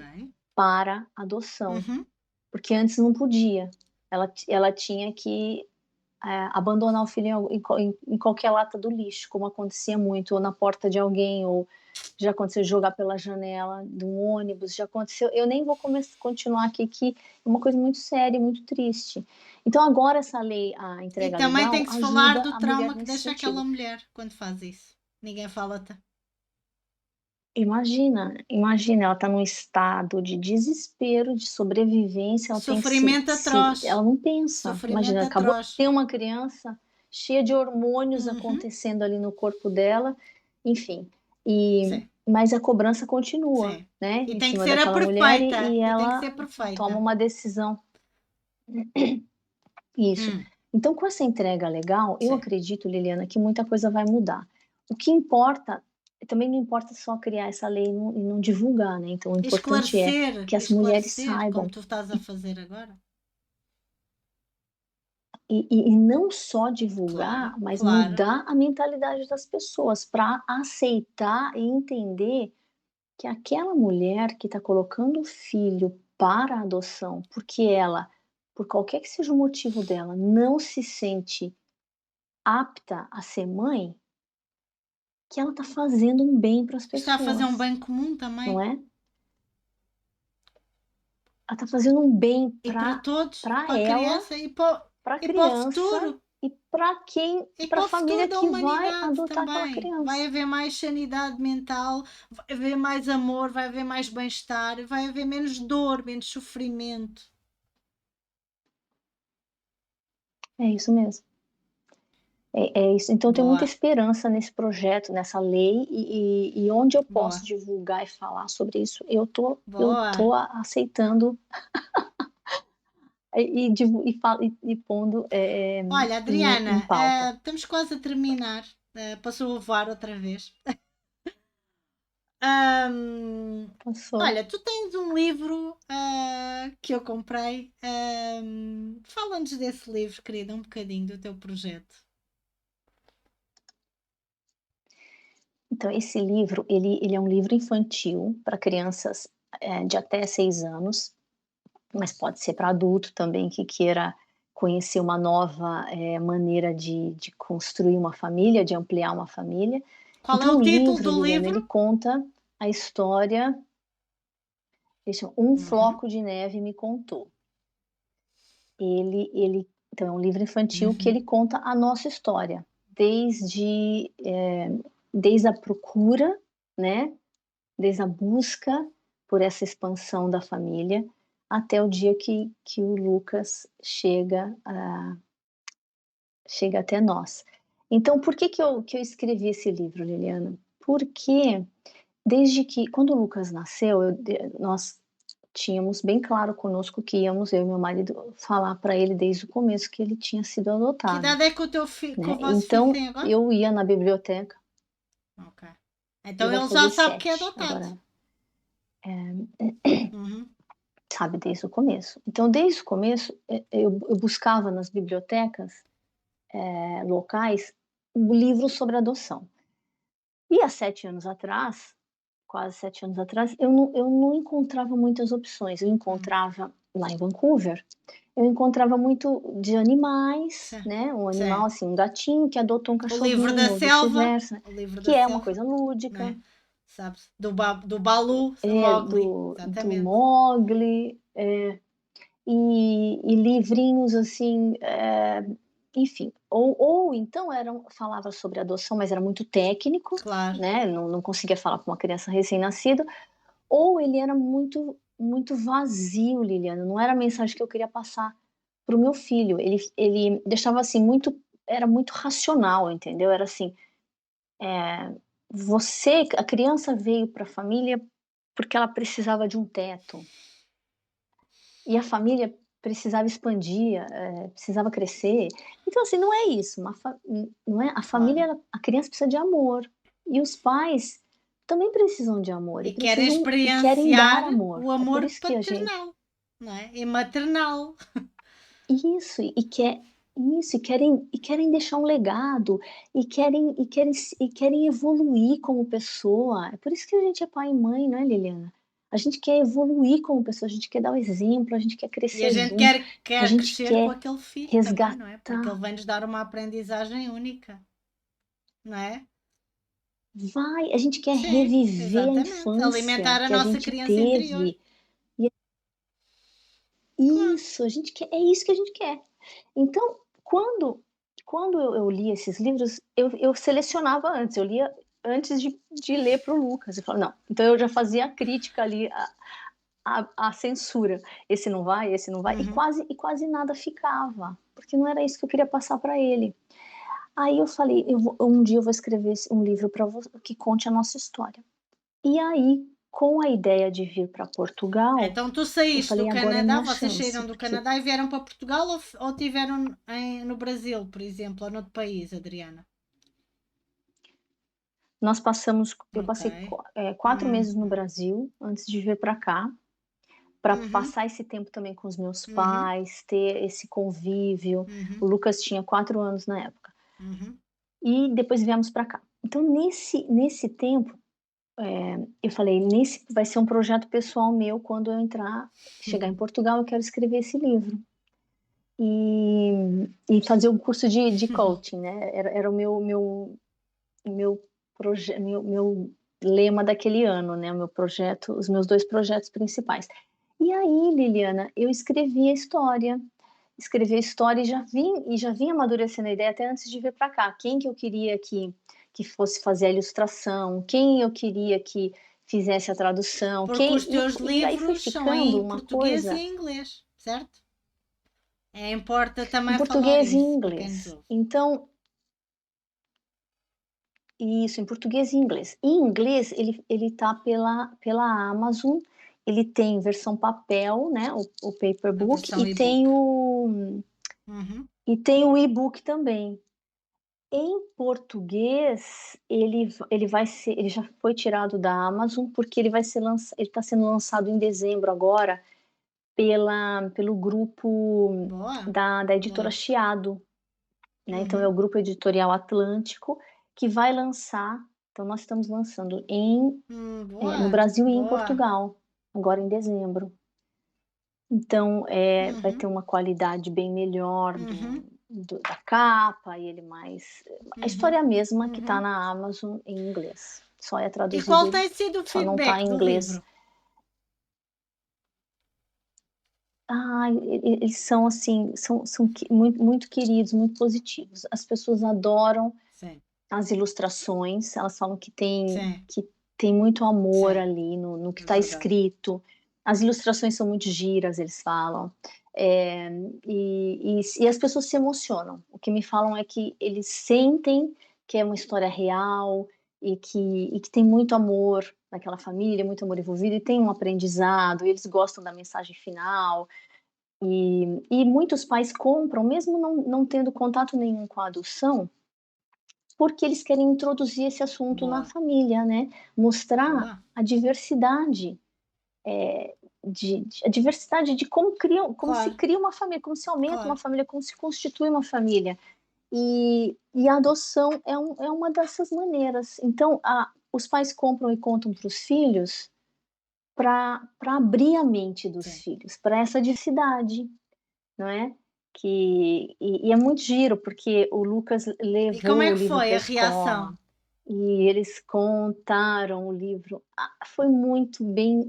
para adoção, Uhum. porque antes não podia. Ela tinha que abandonar o filho em qualquer lata do lixo, como acontecia muito, ou na porta de alguém, ou já aconteceu jogar pela janela de um ônibus, já aconteceu. Eu nem vou continuar aqui, que é uma coisa muito séria e muito triste. Então, agora, essa lei, a E entrega também tem legal, que se falar ajuda do a mulher trauma que nesse deixa aquela sentido. mulher quando faz isso. Ninguém fala. Imagina, ela está num estado de desespero, de sobrevivência, ela tem que Sofrimento atroz. ela não pensa. Imagina, Sofrimento ela acabou de atroz. ter uma criança cheia de hormônios Uhum. acontecendo ali no corpo dela, enfim. Sim, Mas a cobrança continua, sim. né, E em tem que cima ser a daquela mulher perfeita. e E tem que ela ser toma perfeita. uma decisão. Isso. Hum. Então, com essa entrega legal, eu Sim. acredito, Liliana, que muita coisa vai mudar. O que importa, também não importa só criar essa lei e não divulgar, né? Então, o importante é Esclarecer, que as mulheres esclarecer, como saibam, tu estás a fazer agora. e não só divulgar, Claro, mas claro. mudar a mentalidade das pessoas para aceitar e entender que aquela mulher que está colocando o filho para a adoção, porque ela, por qualquer que seja o motivo dela, não se sente apta a ser mãe, que ela está fazendo um bem para as Está a fazer um pessoas, bem comum não também. é? Ela está fazendo um bem E para todos, para para a ela, criança para a e para o criança futuro. e para quem, E para para a o futuro família da que vai humanidade adotar aquela também. Vai criança. haver mais sanidade mental, vai haver mais amor, vai haver mais bem-estar, vai haver menos dor, menos sofrimento. É isso mesmo. É isso. Então, eu tenho muita Boa, esperança nesse projeto, nessa lei, e onde eu posso boa, divulgar e falar sobre isso, eu boa. tô aceitando e pondo Olha, em Adriana, pauta. estamos quase a terminar. Passou a voar outra vez. Ahm, Passou. olha, tu tens um livro que eu comprei. Fala-nos desse livro, querida, um bocadinho do teu projeto. Então, esse livro, ele é um livro infantil para crianças de até 6 anos, mas pode ser para adulto também que queira conhecer uma nova maneira de construir uma família, de ampliar uma família. Qual é Então, o o título livro, do Liliana, ele livro? conta a história. Deixa, Um Uhum, Floco de Neve Me Contou. Então, é um livro infantil que uhum. ele conta a nossa história, desde, desde a procura, né? Desde a busca por essa expansão da família, até o dia que o Lucas chega até nós. Então, por que eu escrevi esse livro, Liliana? Porque desde que, quando o Lucas nasceu, nós tínhamos bem claro conosco que íamos, eu e meu marido, falar para ele desde o começo que ele tinha sido Que adotado, idade é que que né? o vosso filho Então, tem agora? eu ia na biblioteca, Ok. ele Então vai ele já fazer sabe que é 7 adotado. agora, Uhum. sabe, desde o começo. Então, desde o começo, eu buscava nas bibliotecas locais livros sobre adoção. E há 7 anos atrás, quase 7 anos atrás, eu não encontrava muitas opções. Eu Hum. encontrava lá em Vancouver, eu encontrava muito de animais, Sim, né? Um animal, sim. assim, um gatinho que adotou um O livro da cachorrinho, ou selva, vice-versa, o livro que da é uma selva, coisa não lúdica, é? Sabes? Do Balu, do é Mowgli, do exatamente. Mowgli, e livrinhos assim, enfim, ou então falava sobre adoção, mas era muito técnico, Claro. né? Não conseguia falar com uma criança recém-nascida, ou ele era muito vazio, Liliana. Não era a mensagem que eu queria passar para o meu filho. Ele deixava assim era muito racional, entendeu? Era assim, a criança veio para a família porque ela precisava de um teto. E a família precisava expandir, precisava crescer. Então, assim, não é isso. Não é, a Claro. família, a criança precisa de amor. E os pais também precisam de amor E querem e querem dar experienciar amor. o É por amor isso que a gente paternal, não é? E maternal. isso e quer isso e querem deixar um legado e querem evoluir como pessoa. É por isso que a gente é pai e mãe, né, Liliana? A gente quer evoluir como pessoa, a gente quer dar o exemplo, a gente quer E a crescer gente junto, a quer gente crescer com quer aquele filho também, não é? Porque ele resgatar. vem-nos dar uma aprendizagem única, não é? A gente quer Sim, reviver a exatamente. infância Alimentar a que a nossa gente criança interior. teve. E Claro. isso, é isso que a gente quer. Então, quando eu li esses livros, eu selecionava antes, eu lia antes de ler para o Lucas. Eu falava, não. Então eu já fazia a crítica ali, a censura. Esse não vai, Uhum. e quase nada ficava, porque não era isso que eu queria passar para ele. Aí eu falei, um dia eu vou escrever um livro para você que conte a nossa história. E aí, com a ideia de vir para Portugal, Então tu eu saíste do falei, agora é a Canadá, minha vocês chance, saíram do porque Canadá e vieram para Portugal ou tiveram no Brasil, por exemplo, ou noutro país, Adriana? eu Ok. passei 4 meses no Uhum. Brasil antes de vir para cá, para Uhum. passar esse tempo também com os meus Uhum. pais, ter esse convívio. O Uhum. Lucas tinha 4 anos na época. Uhum. E depois viemos para cá. Então, nesse tempo, eu falei, nesse vai ser um projeto pessoal meu quando eu chegar em Portugal, eu quero escrever esse livro. E fazer um curso de coaching, né? Era o meu meu lema daquele ano, né, o meu projeto, os meus 2 projetos principais. E aí, Liliana, eu escrevi a história e já vim amadurecendo a ideia até antes de vir para cá. Quem que eu queria que fosse fazer a ilustração, quem eu queria que fizesse a tradução, Porque os teus e aí foi livros são ficando em uma português e coisa em inglês, certo? É, importa em também falar português e em isso para quem nos inglês. ouve. Então, isso, em português e inglês. Em inglês, ele tá pela Amazon, ele tem versão papel, né, o A paperbook, versão e-book. Uhum. e tem o e-book também. Em português, ele já foi tirado da Amazon, porque ele está sendo lançado em dezembro agora pelo grupo Boa, da editora boa. Chiado. Né, então é Uhum. o Grupo Editorial Atlântico que vai lançar, então nós estamos lançando no Boa, Brasil e em boa. Portugal, agora em dezembro. Então, vai ter Uhum. uma qualidade bem melhor Uhum. da capa, e ele a história Uhum. é a mesma que está Uhum. na Amazon em inglês, só é E qual traduzido, tem sido o só não está feedback em do inglês. livro? Eles são assim, muito queridos, muito positivos. As pessoas adoram Sim, as ilustrações, elas falam sim, que tem muito amor sim, ali no que é está verdade. escrito. As ilustrações são muito giras, eles falam. É, e as pessoas se emocionam. O que me falam é que eles sentem que é uma história real e que tem muito amor naquela família, muito amor envolvido, e tem um aprendizado, e eles gostam da mensagem final. E muitos pais compram, mesmo não tendo contato nenhum com a adoção, porque eles querem introduzir esse assunto na Boa, família, né? Mostrar boa. a diversidade, a diversidade de como se Claro, cria uma família, como se aumenta uma claro. família, como se constitui uma família. E a adoção é uma dessas maneiras. Então, os pais compram e contam para os filhos para abrir a mente dos Sim. filhos, para essa diversidade, não é? E é muito giro, porque o Lucas E como levou é o que livro foi para a a reação? escola e eles contaram o livro. Foi muito bem,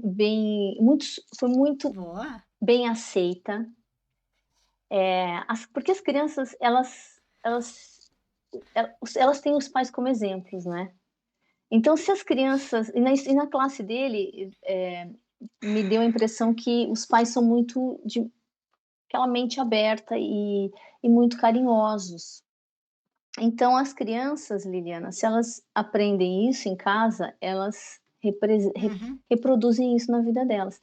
muito, foi muito Boa. bem aceita. Porque as crianças, elas têm os pais como exemplos, né? Então, se as crianças. E na classe dele, me deu a impressão que os pais são muito de aquela mente aberta e muito carinhosos. Então, as crianças, Liliana, se elas aprendem isso em casa, elas Uhum, reproduzem isso na vida delas.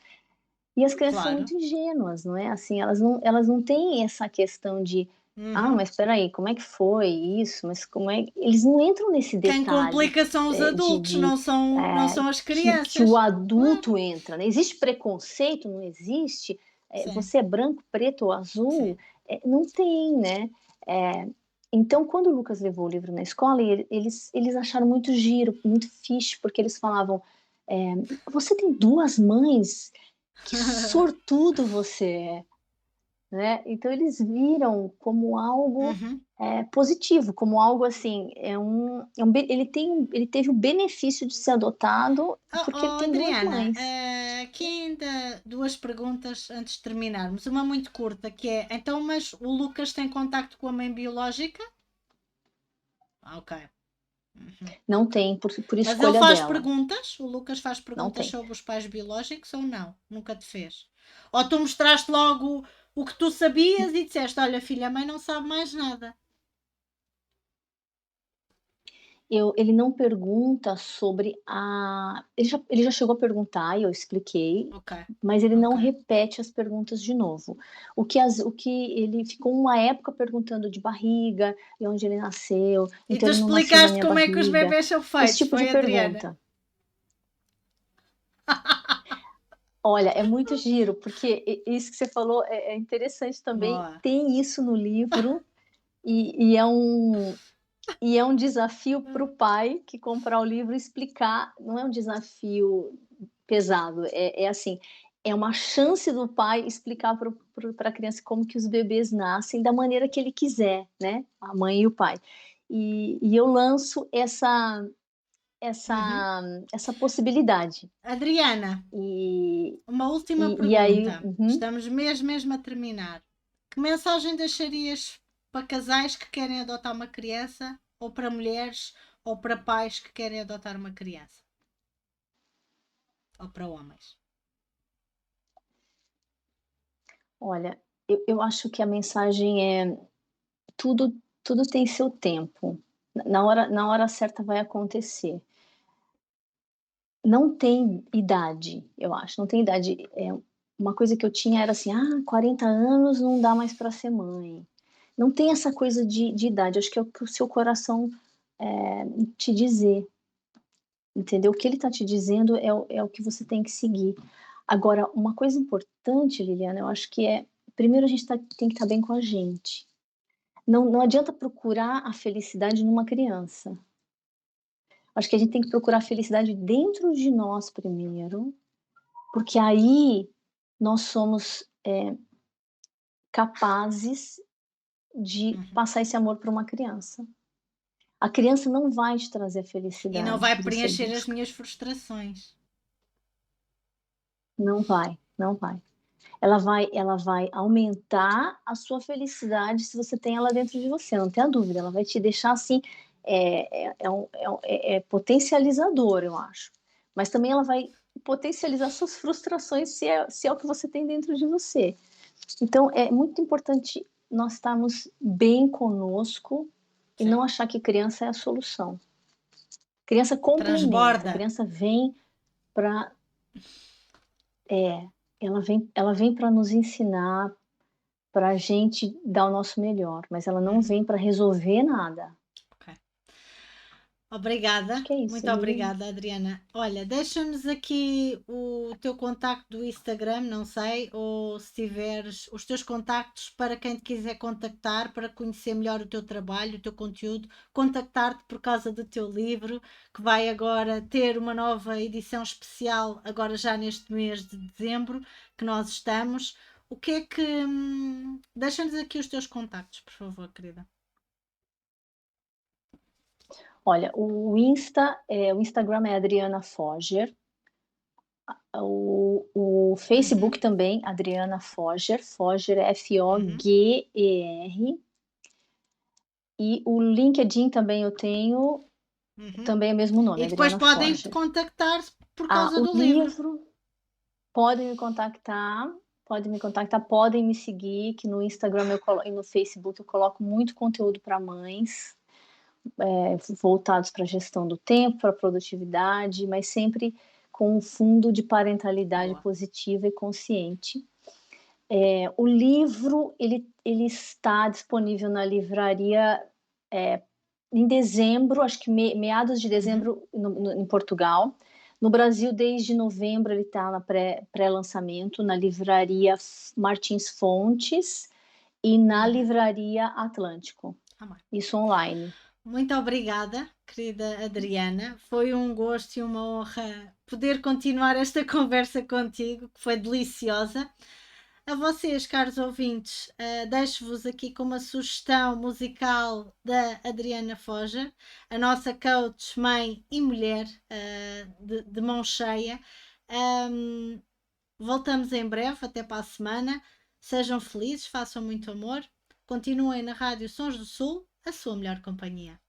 E as crianças são claro. muito ingênuas, não é? Assim, elas não têm essa questão de, Uhum. mas espera aí, como é que foi isso? Mas como é? Eles não entram nesse Quem detalhe complica são os adultos, não são as que o crianças. Claro. adulto entra, né? Existe preconceito? Não existe? Sim, Você é branco, preto ou azul? sim. Não tem, né? É, então, quando o Lucas levou o livro na escola, eles acharam muito giro, muito fixe, porque eles falavam: é, você tem duas mães? Que sortudo você é, né? Então eles viram como algo Uhum. positivo, como algo assim, ele teve o benefício de ser adotado Oh, porque ele oh, tem duas Adriana, mães. aqui ainda duas perguntas antes de terminarmos. Uma muito curta, que é, então, mas o Lucas tem contacto com a mãe biológica? Ok. Uhum. Não Ok. tem por Mas ele escolha faz dela, perguntas? O Lucas faz não perguntas tem. sobre os pais biológicos ou não? Nunca te fez? Ou tu mostraste logo o que tu sabias e disseste: olha, filha, a mãe não sabe mais nada. Ele não pergunta sobre a. Ele já chegou a perguntar e eu expliquei, Ok, mas ele ok. não repete as perguntas de novo. O que ele ficou uma época perguntando de barriga, e onde ele nasceu, E tu então ele não nasceu na explicaste minha como é que os barriga, bebês são esse feitos, tipo de foi, Adriana? pergunta. Olha, é muito giro, porque isso que você falou é interessante também. Boa. Tem isso no livro, e é um desafio para o pai que comprar o livro explicar. Não é um desafio pesado, é assim, é uma chance do pai explicar para a criança como que os bebês nascem da maneira que ele quiser, né? A mãe e o pai. E eu lanço Uhum. essa possibilidade. Adriana, E, uma última e aí, pergunta. uhum. Estamos mesmo a terminar. Que mensagem deixarias para casais que querem adotar uma criança, ou para mulheres, ou para pais que querem adotar uma criança? Ou para homens? Olha, eu acho que a mensagem é: tudo, tudo tem seu tempo. Na hora certa vai acontecer. Não tem idade, eu acho, não tem idade. Uma coisa que eu tinha era assim: 40 anos não dá mais para ser mãe. Não tem essa coisa de idade, acho que é o que o seu coração te dizer, entendeu? O que ele está te dizendo é o que você tem que seguir. Agora, uma coisa importante, Liliana, eu acho que primeiro a gente tem que estar bem com a gente. Não adianta procurar a felicidade numa criança. Acho que a gente tem que procurar a felicidade dentro de nós primeiro, porque aí nós somos capazes de Uhum. passar esse amor para uma criança. A criança não vai te trazer a E não felicidade vai que você preencher as busca. minhas frustrações. Não vai, não vai. Ela vai aumentar a sua felicidade se você tem ela dentro de você, não tenha dúvida. Ela vai te deixar assim, é potencializador, eu acho. Mas também ela vai potencializar suas frustrações se é o que você tem dentro de você. Então, é muito importante nós estarmos bem conosco e Sim. não achar que criança é a solução. Criança complementa, Transborda. criança vem para. Ela vem para nos ensinar, para a gente dar o nosso melhor, mas ela não Uhum. vem para resolver nada. Ok. Obrigada, Acho que é isso, muito Lilian. obrigada, Adriana. Olha, deixa-nos aqui o teu contacto do Instagram, não sei, ou se tiveres os teus contactos para quem te quiser contactar, para conhecer melhor o teu trabalho, o teu conteúdo, contactar-te por causa do teu livro, que vai agora ter uma nova edição especial, agora já neste mês de dezembro, que nós estamos. O que é que. Deixa-nos aqui os teus contactos, por favor, querida. Olha, o Instagram é Adriana Foger, o Facebook Uhum, também, Adriana Foger, Foger é uhum, Foger, e o LinkedIn também eu tenho, uhum. também é o mesmo nome, E depois Adriana podem te Foger. contactar por Ah, causa o do livro. livro, podem me contactar, podem me seguir, que no Instagram e no Facebook eu coloco muito conteúdo para mães, voltados para a gestão do tempo, para a produtividade, mas sempre com um fundo de parentalidade Boa. positiva e consciente. O livro ele está disponível na livraria em dezembro, acho que meados de Uhum. dezembro em Portugal. No Brasil, desde novembro, ele está na pré-lançamento na livraria Martins Fontes e na Uhum. livraria Atlântico. Amor. Isso online. Muito obrigada, querida Adriana. Foi um gosto e uma honra poder continuar esta conversa contigo, que foi deliciosa. A vocês, caros ouvintes, deixo-vos aqui com uma sugestão musical da Adriana Foja, a nossa coach, mãe e mulher, de mão cheia. Um, Voltamos em breve, até para a semana. Sejam felizes, façam muito amor. Continuem na Rádio Sons do Sul, a sua melhor companhia.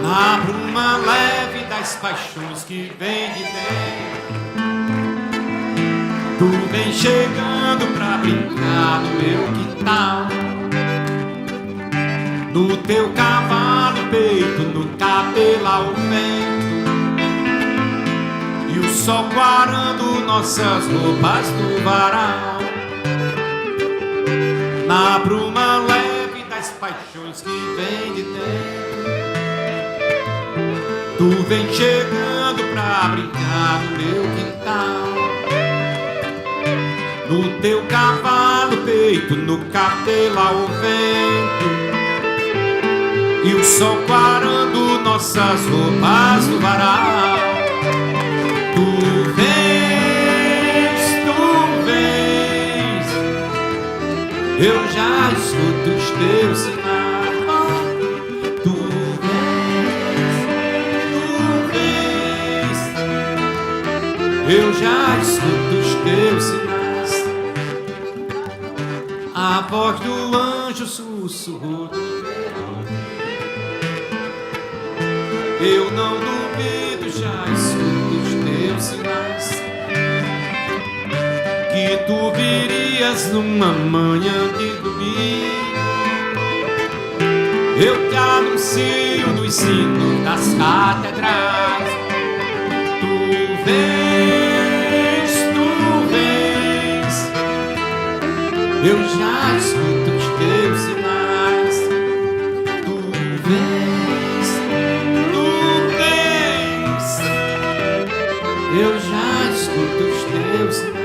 Na bruma leve das paixões que vem de dentro, tu vem chegando pra brincar no meu quintal. No teu cavalo peito, no cabelo ao vento, e o sol quarando nossas roupas no varal. Na bruma leve das paixões que vem de dentro, tu vem chegando pra brincar no meu quintal. No teu cavalo peito, no cabelo ao vento, e o sol quarando nossas roupas no varal. Tu vens, eu já escuto os teus sinais. Tu vens, eu já escuto os teus sinais. A voz do anjo sussurrou no meu ouvido. Eu não duvido, já escuto os teus sinais, que tu virias numa manhã de domingo. Eu te anuncio no ensino das catedrais. Tu vens, eu já escuto os teus sinais. Tu vens, eu já escuto os teus sinais.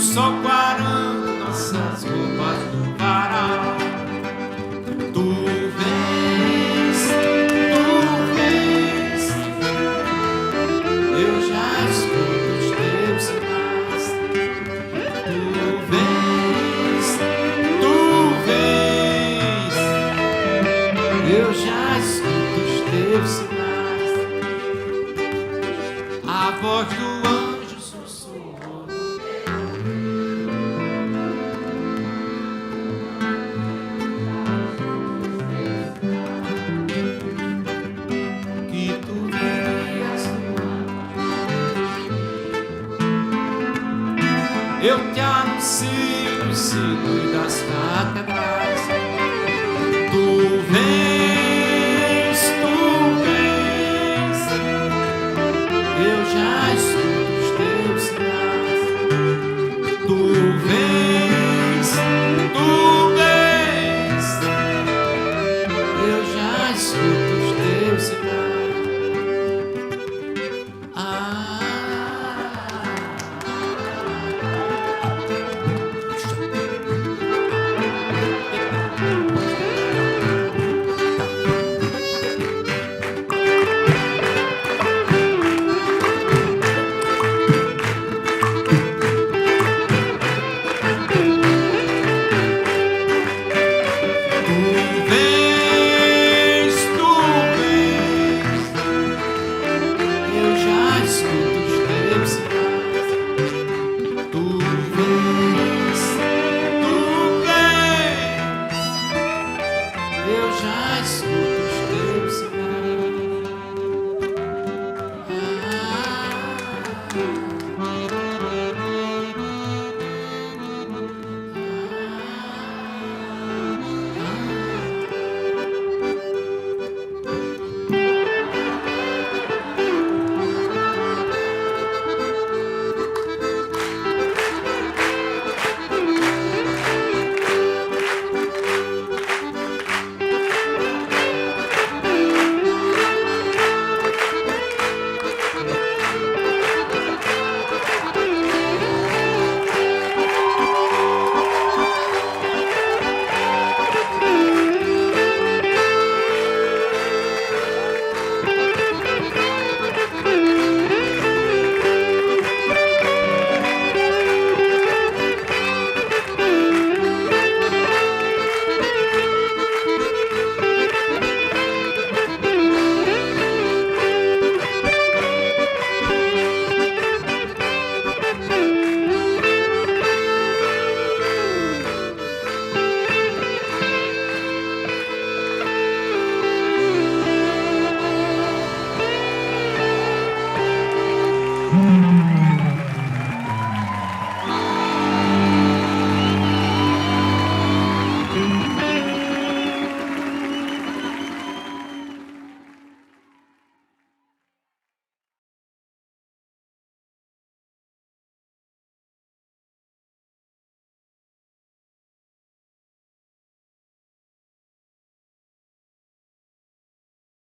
sol quarando nossas roupas no varal. Tu vens, eu já escuto os teus sinais. Tu vens, eu já escuto os teus sinais. A voz do anjo sussurrou. Que tu virias no ar. Eu te anuncio os sinos das catedrais.